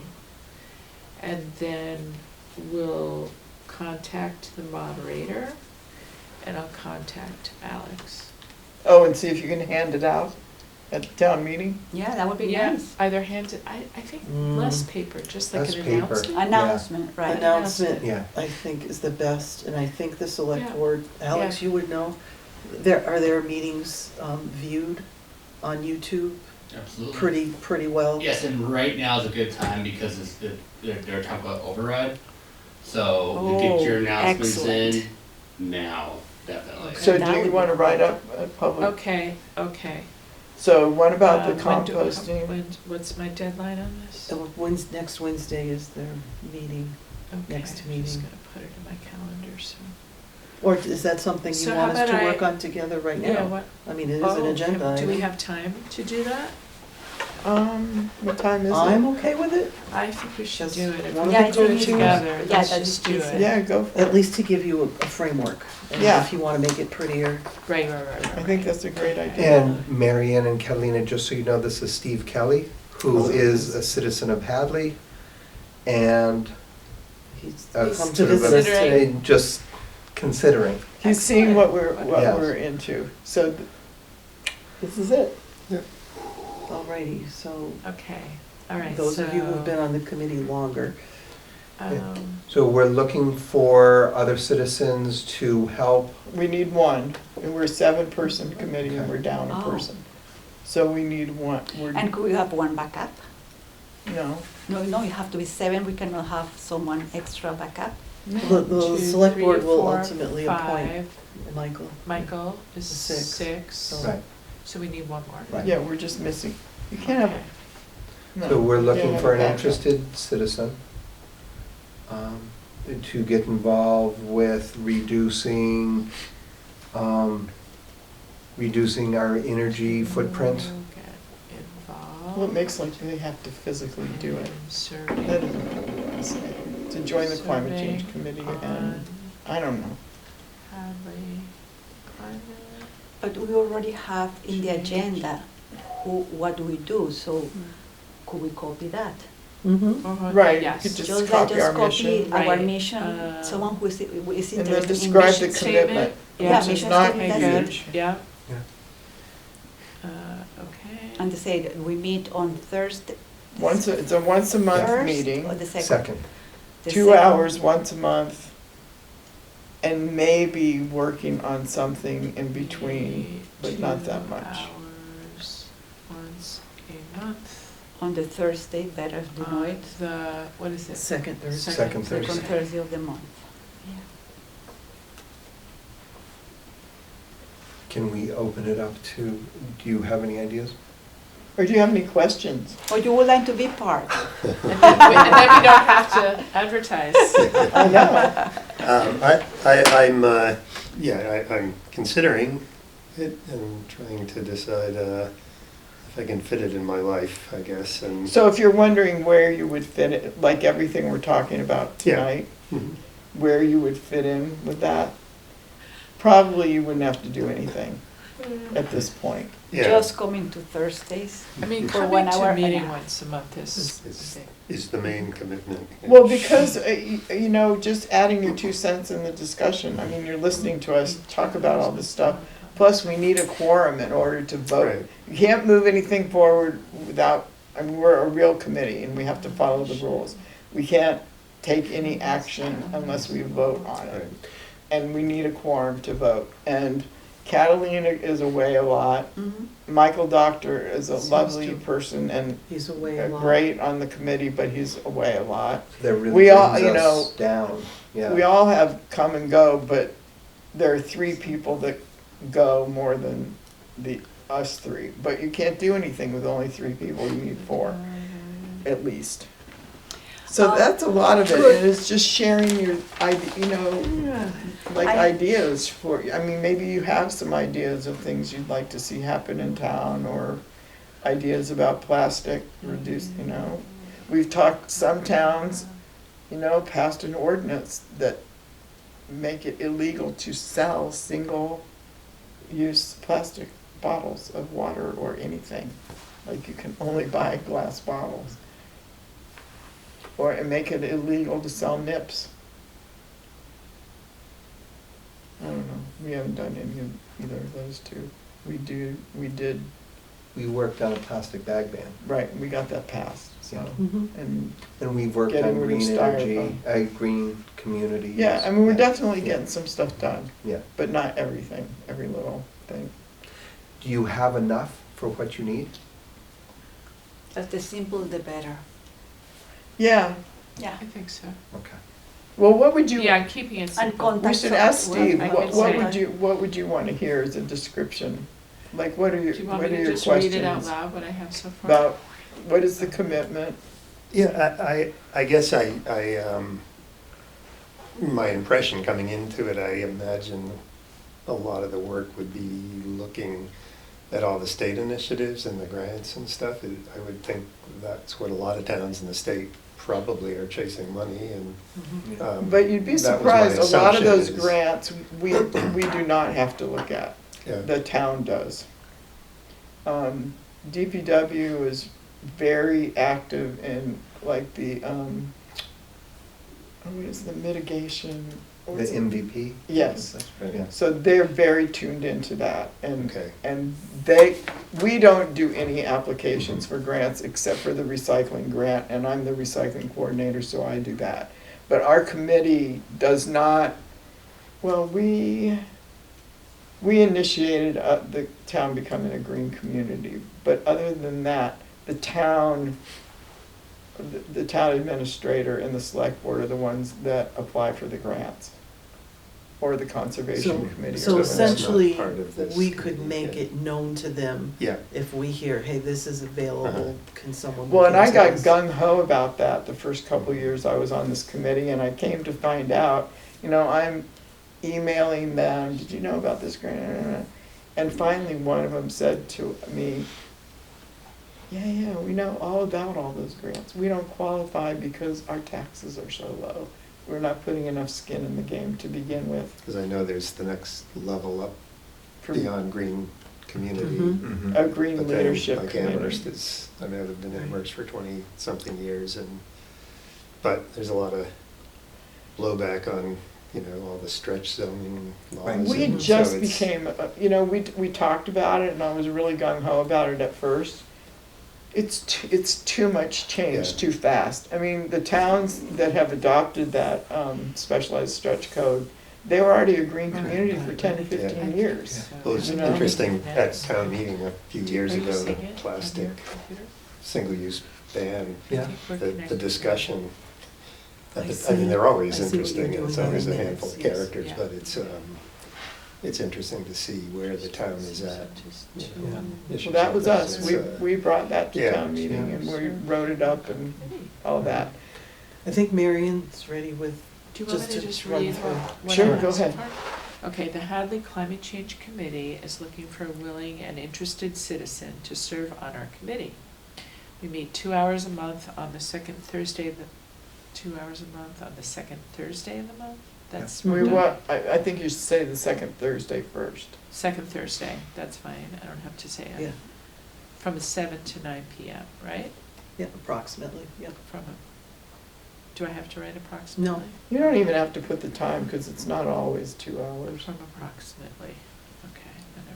And then we'll contact the moderator, and I'll contact Alex. Oh, and see if you can hand it out at the town meeting? Yeah, that would be Yeah, nice. either hand it, I think less paper, just like Less an paper. announcement. Announcement, right. Announcement, Yeah. I think, is the best, and I think the select Yeah. board, Alex, Yeah. you would know, are their meetings viewed on YouTube Absolutely. pretty well? Yes, and right now is a good time because they're talking about override. So you get your Oh, announcements excellent. in now, definitely. So That do would you be want to write great. up a public? Okay, okay. So what about the When do- composting? What's my deadline on this? Next Wednesday is their meeting, Okay, next I'm just meeting. gonna put it in my calendar, so. or is that something you So want how us to about work I- on together right Yeah, now? what? I mean, it is Oh, an agenda Do we item. have time to do that? What time is it? I'm okay with it, I think we should Just do it. If one we of the can do it two together, meetings. let's Yeah, just that'd do be it. Yeah, go for at it. least to give you a framework, and Yeah. if you wanna make it prettier. Right. I think that's a great idea. And Marianne and Catalina, just so you know, this is Steve Kelly, who is a citizen of Hadley, and He's uh, He's come to sort of visit us considering- today. just considering. He's seeing what Yes. we're into, so this is it. Alrighty, so Okay, all right, those of you who've so, been on the committee longer, So we're looking for other citizens to help. We need one, and we're a 7-person committee, and Okay. we're down a Oh. person. So we need one, And could we have one backup? no. No, you have to be 7, we cannot have someone extra backup. the two, select three, board will four, ultimately appoint five. Michael. Michael is Six. 6, So- Right. so we need one more. Right. Yeah, we're just missing, you can't have. Okay. no, So we're you looking can't for have an a backup. interested citizen to get involved with reducing our energy footprint. Get involved. Well, it makes like they have to physically do it. That Survey doesn't make any sense. To join the climate change Survey committee, on and, I don't know. Hadley climate. But we already have in the agenda what do we do, so could we copy that? Mm-hmm. Right, you Yes. could just Just copy our mission. our Right. mission, someone who is And then interested in describe the mission commitment, Yeah, which is mission not statement, Okay, that's good, huge. yeah. Yeah. Okay. And they say that we meet on Thursday. It's a once a month first meeting, Or the second? Second. The 2 second. hours once a month, and maybe working on something in between, but not that 2 much. hours once a month. On the Thursday, better to know On it, the, what is it? Second Thursday. Second second Thursday. Thursday of the month. Can we open it up to, do you have any ideas? Or do you have any questions? Or you would like to be part? And then we don't have to advertise. I know. I'm considering it and trying to decide if I can fit it in my life, I guess, and. So if you're wondering where you would fit it, like everything we're talking about Yeah. tonight, Mhm. where you would fit in with that, probably you wouldn't have to do anything at this point. Yeah, Just coming to Thursdays. I mean, For coming 1 to hour a and meeting a half. once a month is, is the main commitment. Well, because, you know, just adding your 2 cents in the discussion, I mean, you're listening to us talk about all this stuff, plus we need a quorum in order to vote. Right. You can't move anything forward without, I mean, we're a real committee and we have to follow the rules. We can't take any action unless we vote on it. Right. And we need a quorum to vote. And Catalina is away a lot. Mhm. Michael Doctor is a Seems lovely to- person and He's away a lot. great on the committee, but he's away a lot. That really We all, brings you us know, down, yeah. We all have come and go, but there are 3 people that go more than us 3. But you can't do anything with only 3 people, you need 4, at least. So that's a lot of it, and it's just sharing your, you know, like ideas for, I mean, maybe you have some ideas of things you'd like to see happen in town, or ideas about plastic, reduce, you know. We've talked, some towns, you know, passed an ordinance that make it illegal to sell single-use plastic bottles of water or anything. Like you can only buy glass bottles. Or and make it illegal to sell nips. I don't know, we haven't done any of either of those 2. We did, We worked on a plastic bag ban, right, we got that passed, so. Mhm. And, and we've worked Getting on rid of green energy, styrofoam. green communities. yeah, I mean, we're Yeah. definitely getting some stuff done, Yeah. but not everything, every little thing. Do you have enough for what you need? That's the simple, the better. Yeah, Yeah. I think so. Okay. well, what would you? Yeah, I'm keeping it And simple. We contact. should ask Steve, I what could would say- what would you want to hear as a description? Like, what are your, Do you want what me are to your just read it out questions loud, what I have so far? about, what is the commitment? Yeah, I guess my impression coming into it, I imagine a lot of the work would be looking at all the state initiatives and the grants and stuff. I would think that's what a lot of towns in the state probably are chasing money and. But you'd be that was my surprised, a lot of assumption those is- grants, we do not have to look at. Yeah. The town does. DPW is very active in like the, what is the mitigation The MVP? Yes. Yeah. So they're very tuned into that, and, Okay. and we don't do any applications for grants except for the recycling grant, and I'm the recycling coordinator, so I do that. But our committee does not, well, we initiated the town becoming a green community, but other than that, the town administrator and the select board are the ones that apply for the grants, or the conservation committee. or So whatever. essentially, part of this. we could make Yeah. it known to them Yeah, if we hear, hey, this is Uh-huh. available, can someone Well, look and I into got this? gung ho about that the first couple of years I was on this committee, and I came to find out, I'm emailing them, did you know about this grant? And finally, one of them said to me, yeah, we know all about all those grants. We don't qualify because our taxes are so low. We're not putting enough skin in the game to begin with. because I know there's the next level up For beyond green community. Mhm. a green But then, leadership like committee. Amherst is, I know they've been in Amherst for 20-something years, but there's a lot of blowback on, all the stretch zoning laws. Right. We and so just it's- became, we talked about it, and I was really gung ho about it at first. It's too much change Yeah. too fast. I mean, the towns that have adopted that specialized stretch code, they were already a green community for 10 to 15 years. Well, it's You know? interesting, at town meeting a few years Are you ago, the seeing it on your plastic computer? single-use ban, I Yeah. think we're the connected. discussion. I I mean, see- they're always I see what you're interesting, doing it's on always the a minutes, handful of yes. characters, Yeah. but it's interesting to see where the town is at. Yeah. Well, that was us. It's, We brought that to yeah. town meeting, and we wrote it up and all that. I think Marion's ready with, Do you want just me to to just run read through. what Sure, I go asked ahead. for? Okay, the Hadley Climate Change Committee is looking for a willing and interested citizen to serve on our committee. We meet 2 hours a month on the second Thursday of the, 2 hours a month on the second Thursday of the month? That's. I think you should say the second Thursday first. Second Thursday, that's fine, I don't have to say it. yeah, From 7 to 9 PM, right? yeah, approximately, yeah. Do I have to write approximately? You don't even have to put the time, because it's not always 2 hours. From approximately, okay, then I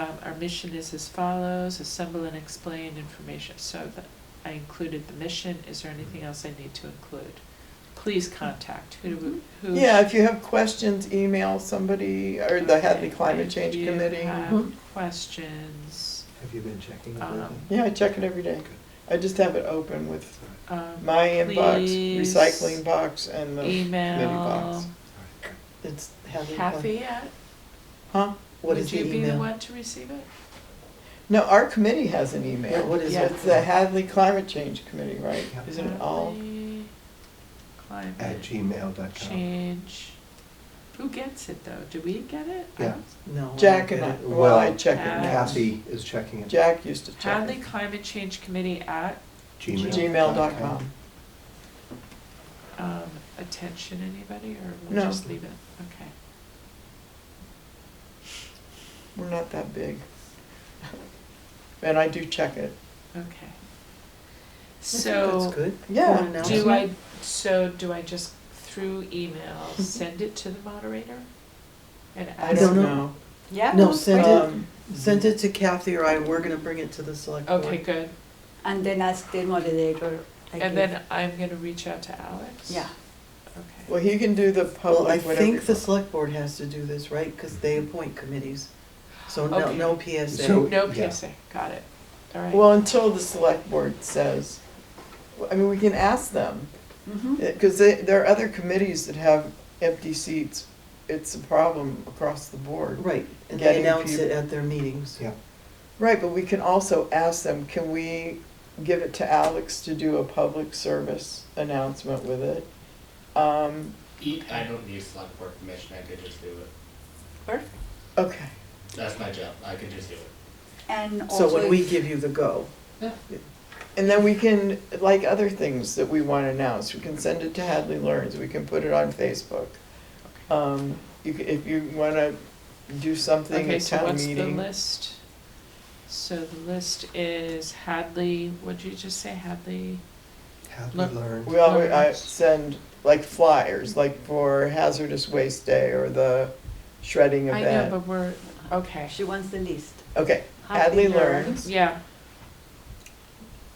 will. Our mission is as follows: assemble and explain information, so that I included the mission. Is there anything else I need to include? Please contact, who? Yeah, if you have questions, email somebody, or the Hadley Okay, Climate Change if you Committee. have Mhm. questions, Have you been checking it Um, lately? Yeah, I check it every day. I just have it open with um, my inbox, please recycling box, and the committee email box. It's Hadley. Kathy at, Huh? What is the would you be the email? one to receive it? No, our committee has an Yeah, email. what is Yeah. it? It's the Hadley Climate Change Committee, right? Yeah. Isn't it all? Hadley At Climate gmail.com. Change. Who gets it though? Do we get it? I Yeah. don't- No. Jack and I, well, I check it now. Kathy is checking it. Jack used to check Hadley it. Climate Change Committee at, Gmail.com. attention anybody, or we'll No. just leave it? Okay. We're not that big. And I do check it. Okay. I think So. that's good. Yeah. For an Do I just through email send it to the moderator? And I ask? don't know. know. Yeah. No, send it, Um, send it to Kathy or I, we're gonna bring it to the select board. Okay, good. And then ask the moderator. like And if- then I'm gonna reach out to Alex? Yeah. Okay. Well, he can do the Well, I public, whatever. think the select board has to do this, right? Because they appoint committees. So no, Okay. no PSA. So- No Yeah. PSA, got it. All right. Well, until the select board says, I mean, we can ask them, Mhm. because there are other committees that have empty seats. It's a problem across the board. Right, and they Getting announce it people- at their meetings. Yeah. Right, but we can also ask them, can we give it to Alex to do a public service announcement with it? I don't need select board permission, I could just do it. Perfect. Okay, That's my job, I could just do it. And also. So when we if- give you the go. and then we can, like other things that we want to announce, we can send it to Hadley Learns, we can put it on Facebook. If you want to do something Okay, at so town what's the meeting. list? So the list is Hadley, what'd you just say, Hadley? Hadley Look, learned. I send like flyers, like for Hazardous Waste Day or the shredding I know, event. but we're, okay, She wants the list. Okay, Hadley Hadley Learns, yeah,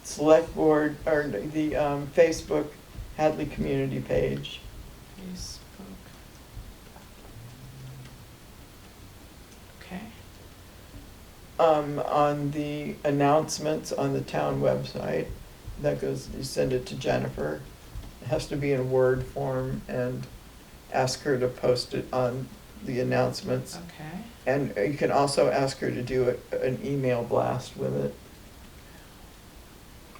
select board, or the Facebook Hadley community page. Facebook. Okay, On the announcements on the town website, that goes, you send it to Jennifer. It has to be in Word form and ask her to post it on the announcements. okay. And you can also ask her to do an email blast with it.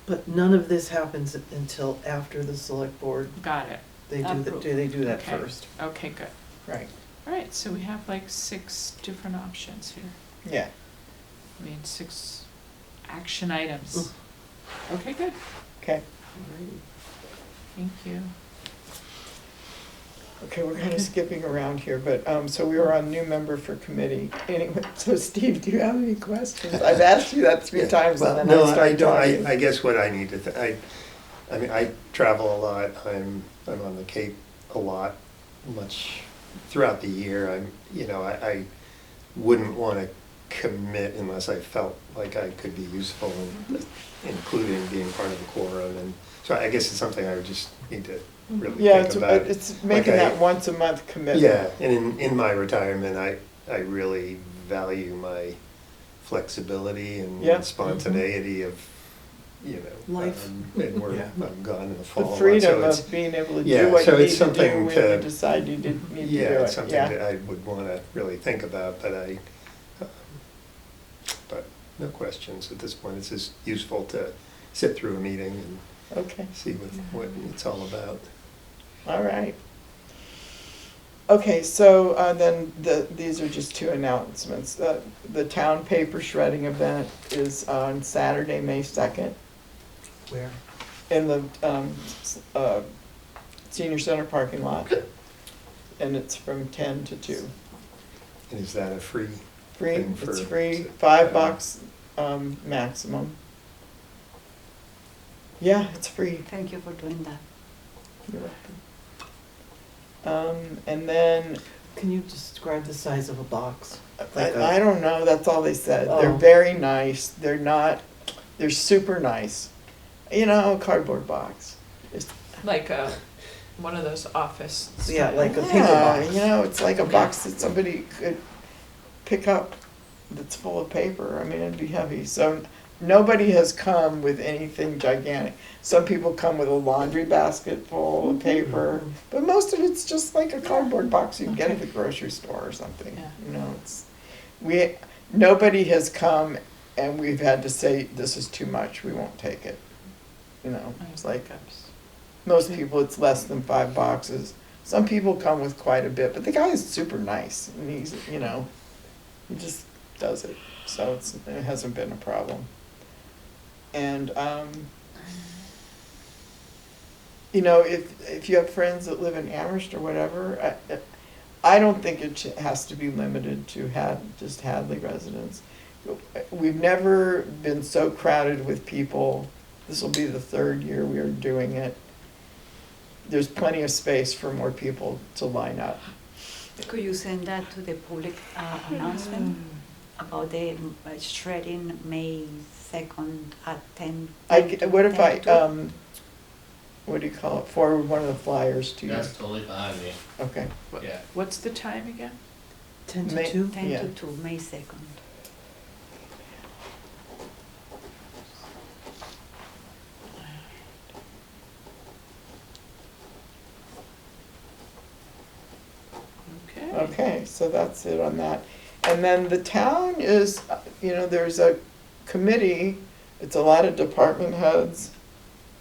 But none of this happens until after the select board, Got it. they do that Okay. first. Okay, good. Right. All right, so we have like 6 different options here. Yeah. I mean, 6 action items. Okay, good. Okay. Thank you. Okay, we're kind of skipping around here, but, so we were on new member for committee. Anyway, so Steve, do you have any questions? I've asked you that 3 times and then No, I started don't. talking. I guess what I need to, I mean, I travel a lot. I'm on the Cape a lot, much throughout the year. I wouldn't want to commit unless I felt like I could be useful, including being part of the quorum. And so I guess it's something I would just need to really Yeah, think about. it's making Like that once a month commitment. Yeah, and in my retirement, I really value my flexibility and Yeah. spontaneity of, Life. and Yeah. I'm gone in the The fall. a lot, freedom so it's- of being able to yeah, do what so you it's need to do something when to- you decide you need to do Yeah, it. it's something that I would want to really think about, but no questions at this point. It's just useful to sit through a meeting and Okay, see what it's all about. all right. Okay, so then these are just 2 announcements. The town paper shredding event is on Saturday, May 2nd, Where? in the senior center parking lot. And it's from 10 to 2. And is that a free? Free, thing it's for- free, $5 maximum. Yeah, it's free. Thank you for doing that. You're welcome. And then, Can you describe the size of a box? I don't know, that's all they said. They're Oh. very nice, they're super nice. Cardboard box. It's- Like one of those office. Yeah, style. like a paper Yeah, box. it's like a box that somebody could pick up that's full of paper. I mean, it'd be heavy. So nobody has come with anything gigantic. Some people come with a laundry basket full of paper, but most of it's just like a cardboard box you can get at the grocery store or something. Yeah. Nobody has come and we've had to say, this is too much, we won't take it. It's like, most people, it's less than 5 boxes. Some people come with quite a bit, but the guy is super nice, and he just does it, so it hasn't been a problem. And, if you have friends that live in Amherst or whatever, I don't think it has to be limited to just Hadley residents. We've never been so crowded with people. This will be the 3rd year we are doing it. There's plenty of space for more people to line up. Could you send that to the public announcement about the shredding May 2nd at 10? What if 10 to 2? what do you call it, forward one of the flyers to you? That's totally fine with me. Okay. Yeah. What's the time again? 10 to May- 2? 10 Yeah. to 2, May 2nd. Okay. Okay, so that's it on that. And then the town is, there's a committee, it's a lot of department heads,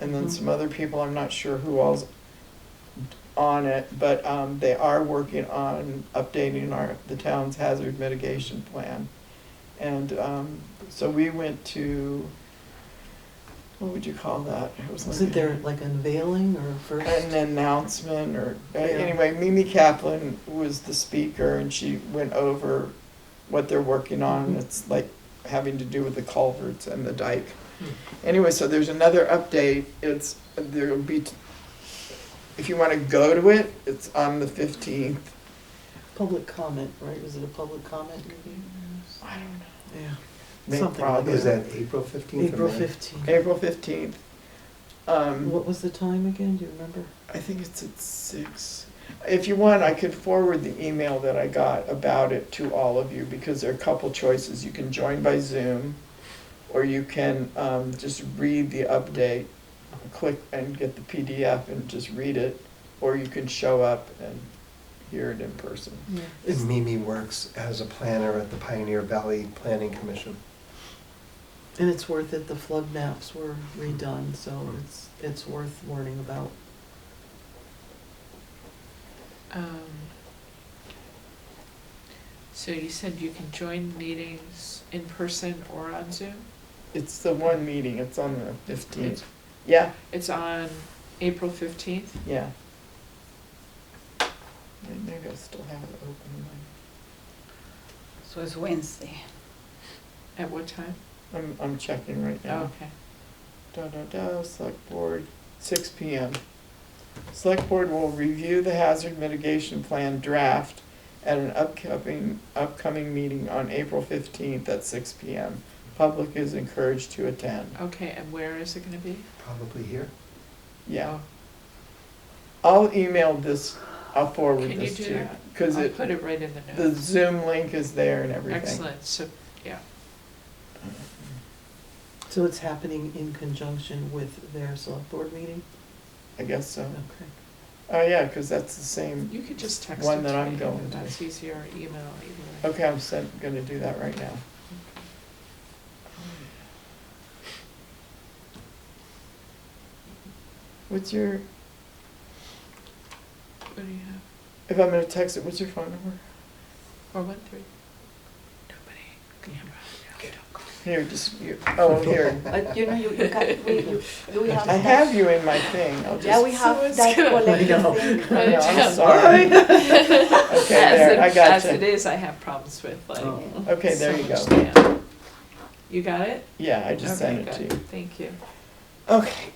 and then some other people, I'm not sure who all's on it, but they are working on updating the town's hazard mitigation plan. And so we went to, what would you call that? It was Wasn't there like unveiling or first? an announcement or, Yeah. anyway, Mimi Kaplan was the speaker and she went over what they're working on. Mhm. It's like having to do with the culverts and the dike. Anyway, so there's another update. It's there'll be, if you wanna go to it, it's on the 15th. Public comment, right? Was it a public comment meeting? I don't know. Yeah. May- Something like probably. Is that April 15th? or April May? 15th. April 15th. What was the time again? Do you remember? I think it's at 6. If you want, I could forward the email that I got about it to all of you, because there are a couple choices. You can join by Zoom, or you can just read the update, click and get the PDF and just read it, or you can show up and hear it in person. Yeah. And Mimi works as a planner at the Pioneer Valley Planning Commission. And it's worth it. The flood maps were redone, so it's worth learning about. So you said you can join meetings in person or on Zoom? It's the one meeting, it's on the 15th. Yeah, It's on April 15th? yeah. Maybe I still have it open. So it's Wednesday. At what time? I'm checking right Oh, now. okay. Select Board, 6 PM. Select Board will review the hazard mitigation plan draft at an upcoming meeting on April 15th at 6 PM. Public is encouraged to attend. Okay, and where is it gonna be? Probably here. Yeah. I'll email this, I'll forward Can you this do to you. that? Because I'll put it right in the the notes. Zoom link is there and everything. Excellent, so, yeah. So it's happening in conjunction with their select board meeting? I guess so. Okay. Oh, yeah, because that's the same. You could just text One it that to I'm me, going to. that's easier, or email, either way. Okay, I'm gonna do that right now. What's your, What do you have? if I'm gonna text it, what's your phone number? 413? Nobody, camera, no, don't call. Here, here. You know, you can, we have. I have you in my thing, I'll just. Yeah, we have Someone's that gonna- collective I thing. I know, I'm sorry. Okay, there, I got As it you. is, I have problems with, like. Oh. Okay, there you so go. much spam. You got it? Yeah, I just Okay, sent it to good. you. Thank you. Okay.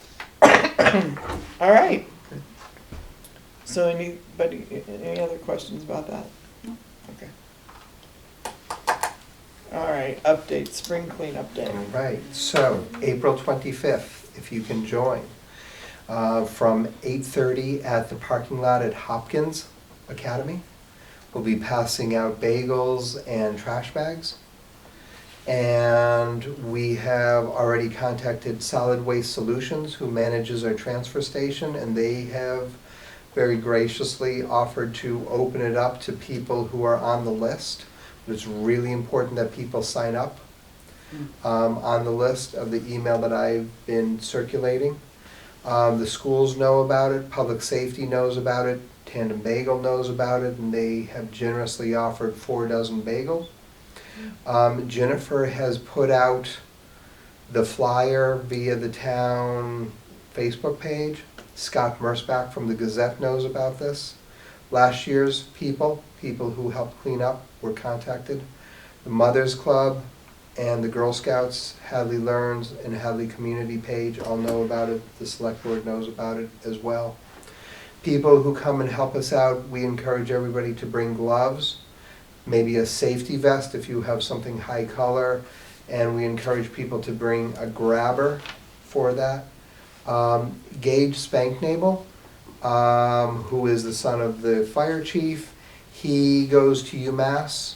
All right. So any other questions about that? No. Okay. All right, update, spring cleanup day. All right, so April 25th, if you can join, from 8:30 at the parking lot at Hopkins Academy. We'll be passing out bagels and trash bags. And we have already contacted Solid Waste Solutions, who manages our transfer station, and they have very graciously offered to open it up to people who are on the list. But it's really important that people sign up on the list of the email that I've been circulating. The schools know about it, public safety knows about it, Tandem Bagel knows about it, and they have generously offered 4 dozen bagels. Jennifer has put out the flyer via the town Facebook page. Scott Mersbach from the Gazette knows about this. Last year's people who helped clean up were contacted. The Mothers Club and the Girl Scouts, Hadley Learns, and Hadley Community page all know about it. The Select Board knows about it as well. People who come and help us out, we encourage everybody to bring gloves, maybe a safety vest if you have something high color, and we encourage people to bring a grabber for that. Gage Spanknabel, who is the son of the fire chief, he goes to UMass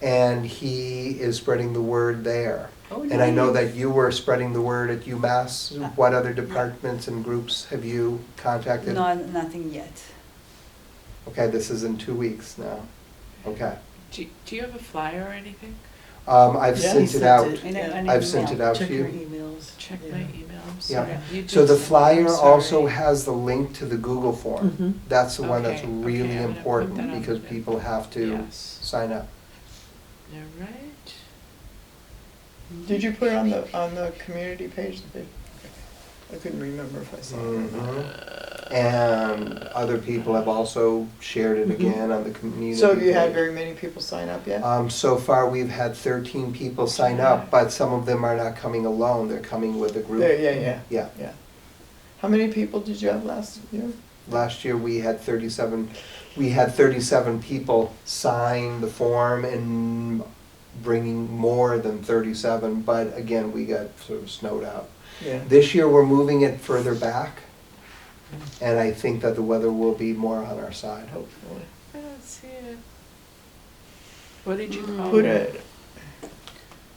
and he is spreading the word there. Oh, And I know nice. that you were spreading the word at UMass. What other departments and groups have you contacted? No, nothing yet. Okay, this is in 2 weeks now. Okay. Do you have a flyer or anything? I've Yeah, sent he it sent out. it. In a- Yeah. an I've sent it email. out to Check your you. emails. Check Yeah. my email, I'm Yeah. sorry. You did So the send it, flyer I'm also sorry. has the link to the Google form. Mhm. That's the one that's Okay, really okay, I'm gonna put that important on because the- people have to Yes, sign up. all right. Did you put it on the community page? I couldn't remember if I saw it or not. Mhm. And other people have also shared it Mhm. again on the community. So have you had page. very many people sign up yet? So far, we've had 13 people sign up, but some of them are not coming alone, they're coming with a group. Yeah. Yeah. Yeah. How many people did you have last year? Last year, we had 37 people sign the form and bringing more than 37, but again, we got sort of snowed out. Yeah. This year, we're moving it further back, and I think that the weather will be more on our side, hopefully. I don't see it. What did you call Put it? it,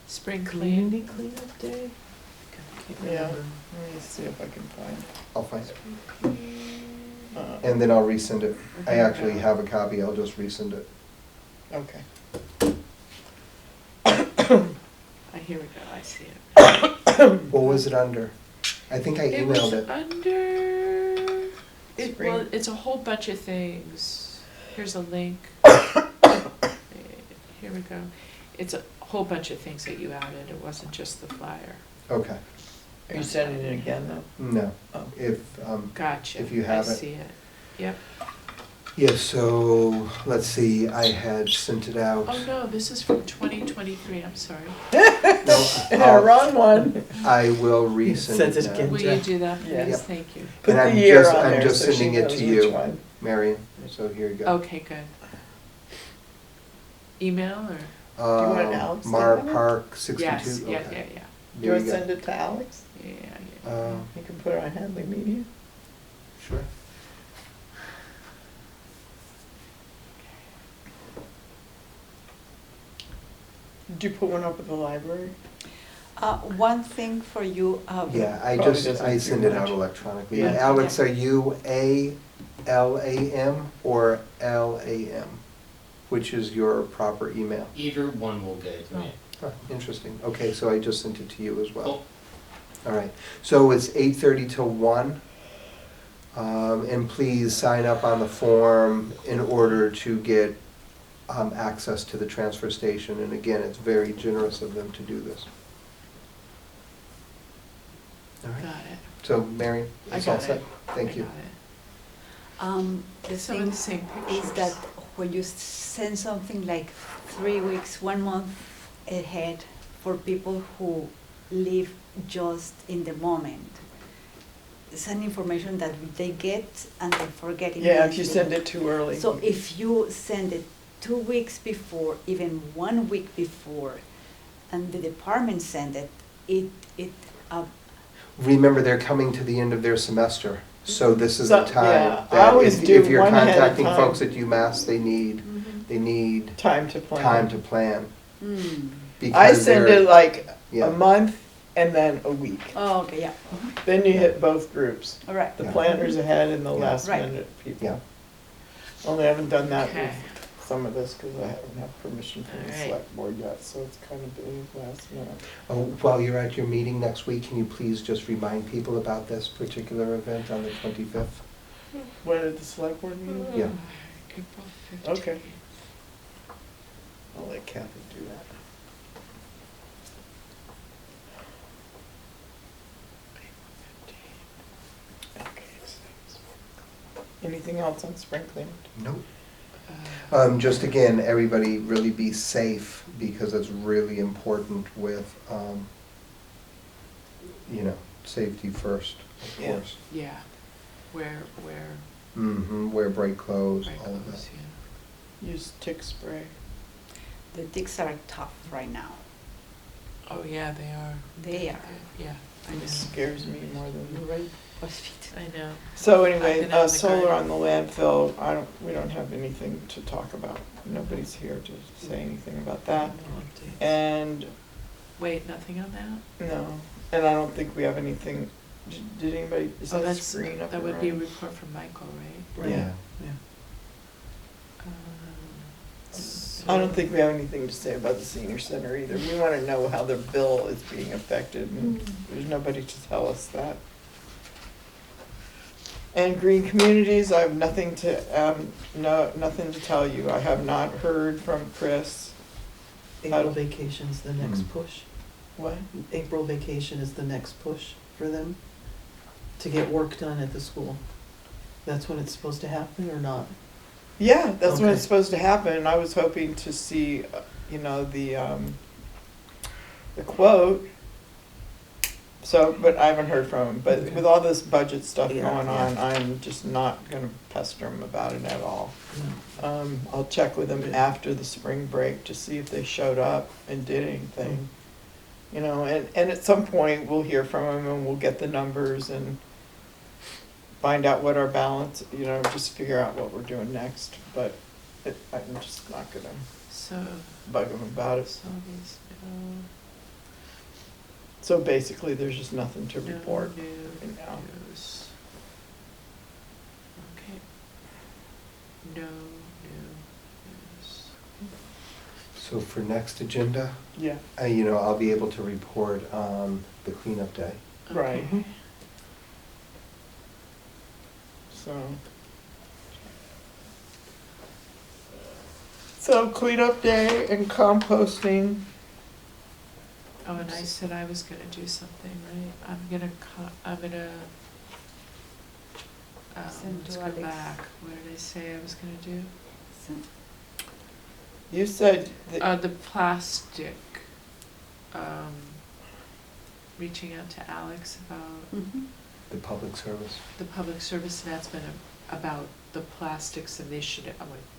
Spring clean? Community cleanup day? Can't yeah, remember. let me see if I can find I'll find it. it. And then I'll resend it. I actually have a copy, I'll just resend it. Okay. Here we go, I see it. What was it under? I think I It was emailed it. under, Spring. well, it's a whole bunch of things. Here's a link. Here we go. It's a whole bunch of things that you added, it wasn't just the flyer. Okay, Are you sending it again though? no, Oh. Gotcha. If you have I it. see it. Yep. yeah, so, let's see, I had sent it out. Oh, no, this is from 2023, I'm sorry. No, Yeah, wrong one. I will resend Sent it it now. again. Will you do that, please? Yeah. Yep. Thank you. Put And the I'm year just- on I'm there just so she sending it knows to which you. one. Marion, so here you go. Okay, good. Email or? Do you want Alex to Mar have it? Park 62? Yes, yeah, Okay. yeah. Do you There want you to go. send it to Alex? Yeah, yeah. You can put it on Hadley Media. Sure. Did you put one up at the library? One thing for you. Yeah, I Probably just, doesn't I do send it out much. electronically. Yeah. Alex, are you ALAM or LAM? Which is your proper email? Either one will get it to me. Oh, interesting. Okay, so I just sent it to you as well. Cool. All right, so it's 8:30 till 1. And please sign up on the form in order to get access to the transfer station. And again, it's very generous of them to do this. All right, Got it. so Marion, I it's all got set. it. Thank I you. got it. The Some of thing the same is pictures. that when you send something like 3 weeks, 1 month ahead for people who live just in the moment, it's an information that they get and they forget Yeah, if you immediately. send it too early. So if you send it 2 weeks before, even 1 week before, and the department send it, Remember, they're coming to the end of their semester, so this is So, the time yeah, I that always if do you're one ahead of contacting time. folks at UMass, they need Time to plan. time to plan. mm. I because send they're- it like Yeah. a month and then a week. Oh, okay, yeah, Then you hit both groups. all right. The Yeah. planners ahead and the Yeah. last Right. minute people. Yeah. Only haven't done that Okay. with some of this because I haven't had permission from the Alright. select board yet, so it's kind of big last minute. Oh, while you're at your meeting next week, can you please just remind people about this particular event on the 25th? When did the select board meeting? Yeah. April 15th. Okay. I'll let Kathy do that. Okay, so- Anything else on spring cleaning? Nope. Uh, Just again, everybody really be safe because it's really important with, safety first, of Yeah. course. Yeah, where, Wear bright clothes, right all of goes, that. yeah. Use tick spray. The ticks are tough right now. Oh, yeah, they are. They are. Yeah, I know. It scares me more than. Right. BuzzFeed. I know. So I've anyway, been out in the solar on garden. the landfill, we don't have anything to talk about. Nobody's here to say anything about that. No updates. And, Wait, nothing on that? no, and I don't think we have anything, did anybody, is Oh, that that's, screen up that and would be a running? report from Michael, right? Yeah. I don't think we have anything to say about the senior center either. We wanna know how their bill is being affected, and there's nobody to tell us that. And green communities, I have nothing to, nothing to tell you. I have not heard from Chris. April vacation's the next Mm. push. What? April vacation is the next push for them to get work done at the school. That's when it's supposed to happen or not? Yeah, that's when Okay. it's supposed to happen, and I was hoping to see, the quote So, but I haven't heard from him, but Okay. with all this budget stuff Yeah, going yeah. on, I'm just not gonna pester him about it at all. No. I'll check with them after the spring break to see if they showed up and did anything. You know, and at some point, we'll hear from them and we'll get the numbers and find out what our balance, you know, just figure out what we're doing next, but I'm just not gonna So, bug them about it. so these, So basically, there's just nothing to no report new right now. news. Okay. No new news. So for next agenda, Yeah, I'll be able to report on the cleanup day. right. Okay. So cleanup day and composting. Oh, and I said I was gonna do something, right? I'm gonna Send let's to go Alex. back. What did I say I was gonna do? So, You said that, The plastic, reaching out to Alex about mhm. The public service. the public service announcement about the plastics initiative,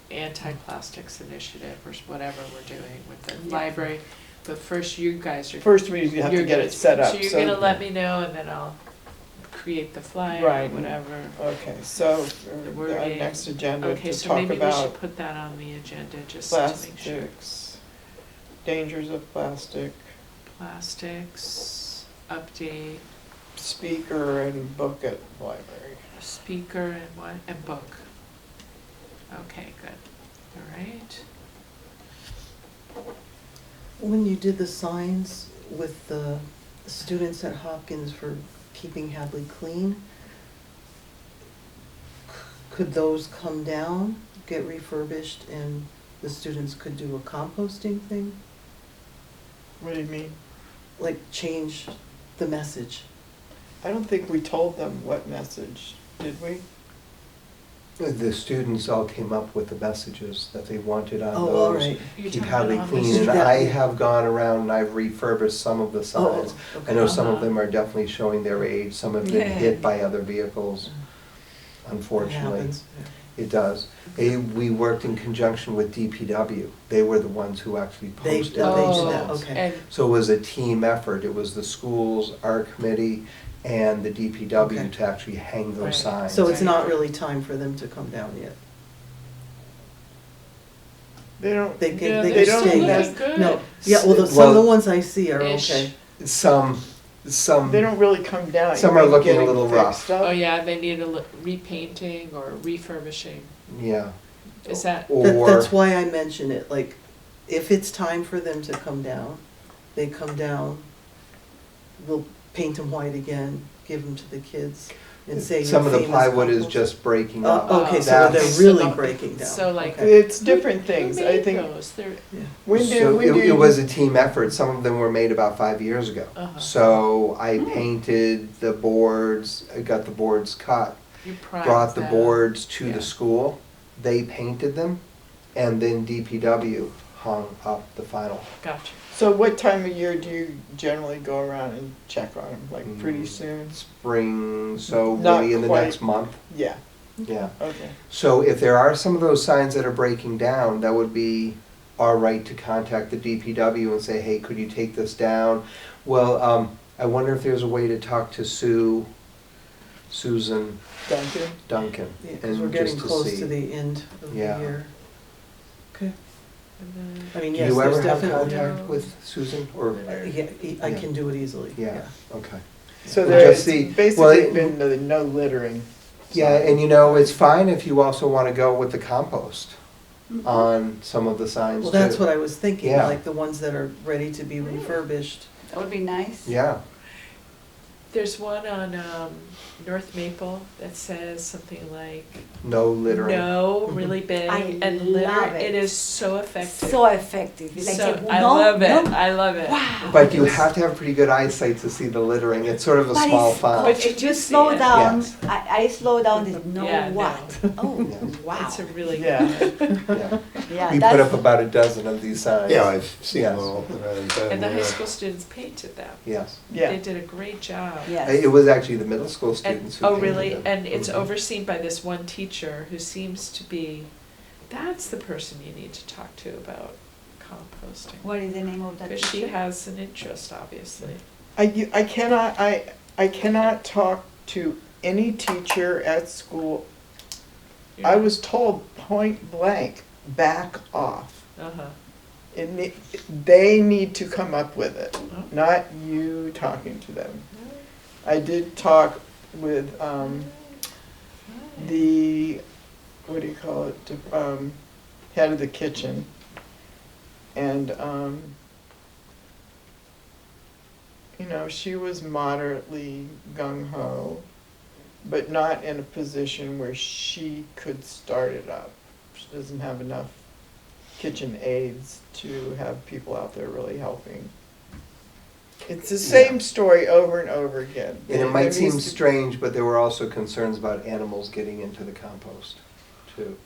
anti-plastics initiative or whatever we're doing with the Yeah. library. But first, you guys are. first we have to you're get gonna- it set up. So you're gonna let me know and then I'll create the flyer or Right. whatever. Okay, so The our wording. next agenda Okay, to so talk maybe we should about put that on the agenda just to make sure. plastics, dangers of plastic, Plastics, update, speaker and book at library. speaker and what, and book. Okay, good, all right. When you did the signs with the students at Hopkins for keeping Hadley clean, could those come down, get refurbished, and the students could do a composting thing? What do you mean? Like change the message? I don't think we told them what message, did we? The students all came up with the messages that they wanted on Oh, all those. right. You're Keep talking Hadley about clean, this- and Yeah. I have gone around and I've refurbished some of the signs. Oh, I know okay. some of Uh-huh. them are definitely showing their age, some have been Yeah. hit by other vehicles, It unfortunately. happens. It does. We worked in conjunction with DPW. They were the ones who actually They posted did those that, signs. okay. And, So it was a team effort. It was the schools, our committee, and the DPW Okay. to actually hang those Right. signs. So it's not really time for them to come down yet? They don't, They yeah, can, they they they're can don't still stay. looking nec- good. No, yeah, well, some Well- of the ones I see are Ish. okay. Some they don't really come down. Some You are mean looking a getting little fixed rough. up? Oh, yeah, they need a repainting or refurbishing. yeah. Is that, That's why I mention it, like, if it's time for them to come down, they come down, we'll paint them white again, give them to the kids, and say your Some of the famous plywood is compost. just breaking Oh, up. okay, so That's- they're So really not- breaking down. so like- Okay. It's different things, who I made think. those? They're, Yeah. When So did it was a team effort. Some of them were made about 5 years ago. Uh-huh. So I painted the boards, I got the boards cut, you primed brought the them. boards to Yeah. the school. They painted them, and then DPW hung up the final. Gotcha. So what time of year do you generally go around and check on them? Like pretty soon? Spring, so Not maybe in the quite. next month. Yeah, Yeah. okay. So if there are some of those signs that are breaking down, that would be our right to contact the DPW and say, hey, could you take this down? Well, I wonder if there's a way to talk to Susan Duncan? Duncan. Yeah, because and we're getting just to close see. to the end of the Yeah. year. Okay, And then, I mean, Do yes, you there's ever have definitely, contact with Susan, or? yeah, I Yeah. can do it easily, Yeah, okay. So Well, there's just see- well, basically it- been no littering. Yeah, and it's fine if you also wanna go with the compost on some of the signs Well, too. that's what I was thinking, Yeah. like the ones that are ready to be refurbished. That would be nice. Yeah, There's one on North Maple that says something like, No littering. no, really big, I and love litter, it. it is so effective. So effective. It's like, So- no, I love it, no. I love it. Wow. But you have to have pretty good eyesight to see the littering. It's sort of a But small it's- font. But you If you do see slow it. down, Yes. I slow down. It's no Yeah, no. what? Oh, wow. It's a really Yeah. good one. Yeah. Yeah, We put up about a dozen of these signs. Yeah, I've seen Yes. them all around town. And the high yeah. school students painted them. Yes. They Yeah, did a great job. Yes. It was actually the middle school And, students who oh, painted really? them. And it's Mhm. overseen by this one teacher who seems to be, that's the person you need to talk to about composting. What is the name of that Because she teacher? has an interest, obviously. I cannot talk to any teacher at school. I was told point blank, back off. Uh-huh. They need to come up with it, Oh. not you talking to them. I did talk with the, what do you call it, head of the kitchen. And, you know, she was moderately gung-ho, but not in a position where she could start it up. She doesn't have enough kitchen aides to have people out there really helping. It's the same story over and over again. And it There might seem needs to- strange, but there were also concerns about animals getting into the compost, too.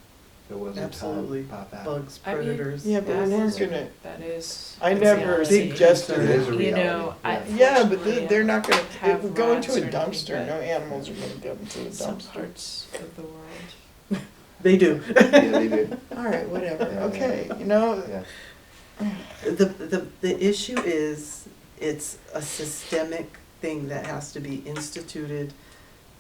There was a Absolutely. time about that. Bugs, I mean, predators. Yeah, but That we're is- gonna, That is. I that's never reality. suggested It is a You reality. know, I. yeah, but fortunately, they're not gonna, have go into a rats or anything, dumpster, but no animals are gonna go into the Some dumpster. parts of the world. They do. Yeah, they did. All right, whatever, Yeah, okay, you know, Yeah. The issue is, it's a systemic thing that has to be instituted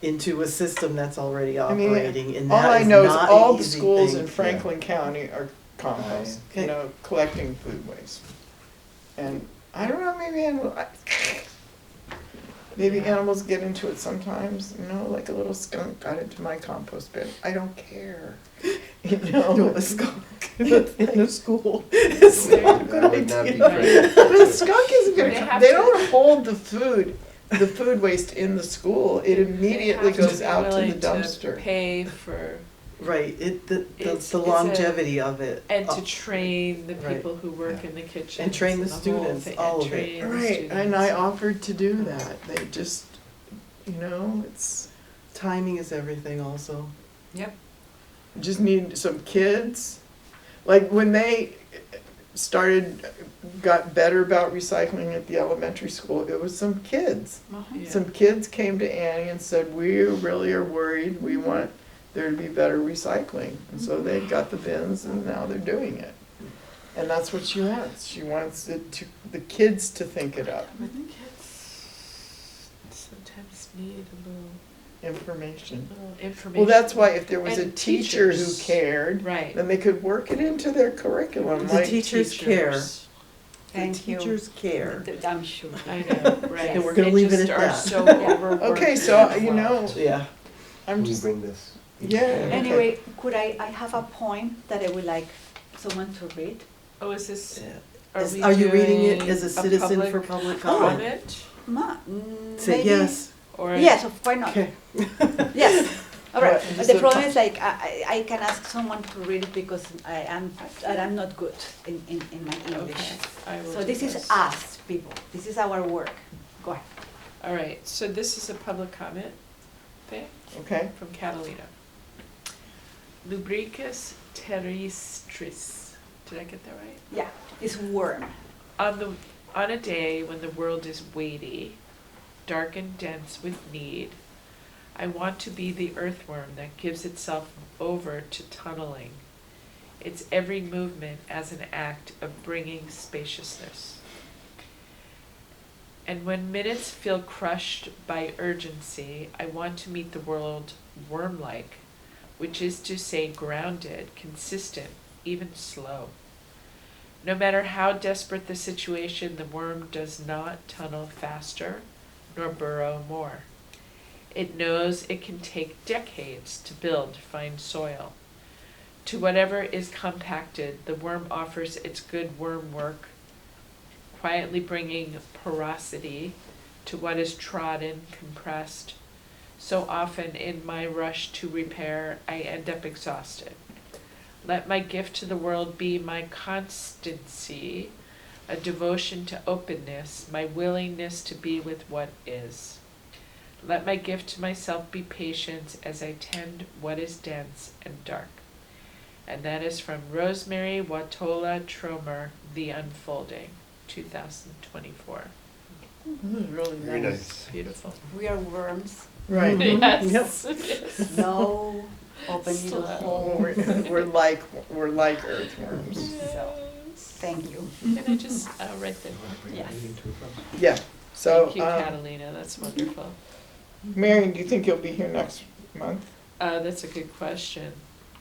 into a system that's already I mean, operating, and all I that is know is not all an the easy schools thing. in Franklin County are compost, Okay. you know, collecting food waste. And I don't know, maybe animals get into it sometimes, you know, like a little skunk got into my compost bin. I don't care, you No, know. a skunk in a school. It's There not a you good That would not be idea. great. But a skunk isn't They gonna, have they to- don't hold the food waste in the school. It immediately They have to goes be out to the willing dumpster. Pay for, Right, It's the a- longevity of it. and to train the Right. people who work Yeah. in the kitchen. And train the students, all of it. Right, and I offered to do that. They just, you know, it's, Timing is everything also. Yep. just need some kids. Like when they got better about recycling at the elementary school, it was some kids. Yeah. Some kids came to Annie and said, we really are worried, we want there to be better recycling. And so they got the bins and now they're doing it. And that's what she wants. She wants the kids to think it up, But the kids sometimes need a information. little information. Well, that's why if there was a And teacher who teachers. cared, Right. then they could work it into their curriculum, The like, teachers care. Teachers. Thank you. Teachers care. I'm sure. I know, right. And we're gonna leave it at They that. just are so overworked. okay, so, you know, Yeah. I'm Can we just, bring this? yeah. okay. Anyway, could I have a point that I would like someone to read? Oh, is this, Are you reading it doing as a citizen public for public comment? comment? Say Maybe- yes. Or Yes, why not? Okay. Yes. All right. What, But just the a problem po- is like I can ask someone to read it because I'm not good in my English. Okay, I will So do this is us people. This is our work. Go ahead. All right, so this is a public comment thing Okay, from Catalina. Lubricus terrestris. Did I get that right? Yeah, it's worm. On a day when the world is weighty, dark and dense with need, I want to be the earthworm that gives itself over to tunneling, its every movement as an act of bringing spaciousness. And when minutes feel crushed by urgency, I want to meet the world worm-like, which is to say grounded, consistent, even slow. No matter how desperate the situation, the worm does not tunnel faster nor burrow more. It knows it can take decades to build fine soil. To whatever is compacted, the worm offers its good worm work, quietly bringing porosity to what is trodden, compressed. So often in my rush to repair, I end up exhausted. Let my gift to the world be my constancy, a devotion to openness, my willingness to be with what is. Let my gift to myself be patience as I tend what is dense and dark. And that is from Rosemary Watola Tromer, The Unfolding, 2024. This is really Very nice. nice. Beautiful. We are worms, Right. Yes. Yes. no opening Slow. the Well, hole. we're like earthworms. Thank you. Can I just write them? Yes. Yeah, so, Thank you, Catalina, that's wonderful. Marion, do you think you'll be here next month? That's a good question.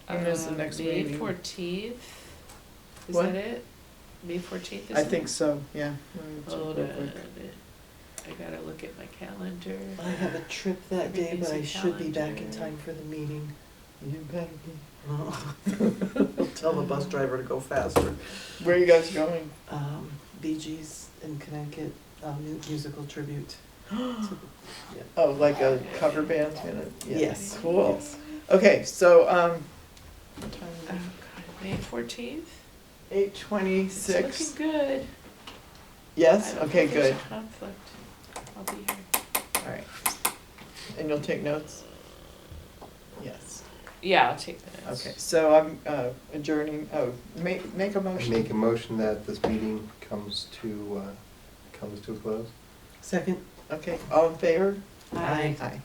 When is the next May meeting? 14th? Is What? that it? May 14th, is I it? think so, yeah. Let me check Hold real on. quick. I gotta look at my calendar. I have a trip that day, but I Everything's a should be back in calendar. time for the meeting. You better be. I'll tell the bus driver to go faster. Where are you guys going? Bee Gees in Connecticut, new musical tribute. Oh, like a cover band, you know? Yeah. Yes. Cool. Yes. Okay, so, what time Oh, is God, May 14th? it? It's 8:26. looking good. Yes, I don't okay, think there's good. a conflict. I'll be here. All right. And you'll take notes? Yes. Yeah, I'll take the notes. Okay, so I'm adjourning, make a motion. Make a motion that this meeting comes to a close. Second? Okay, all in favor? Aye. Aye.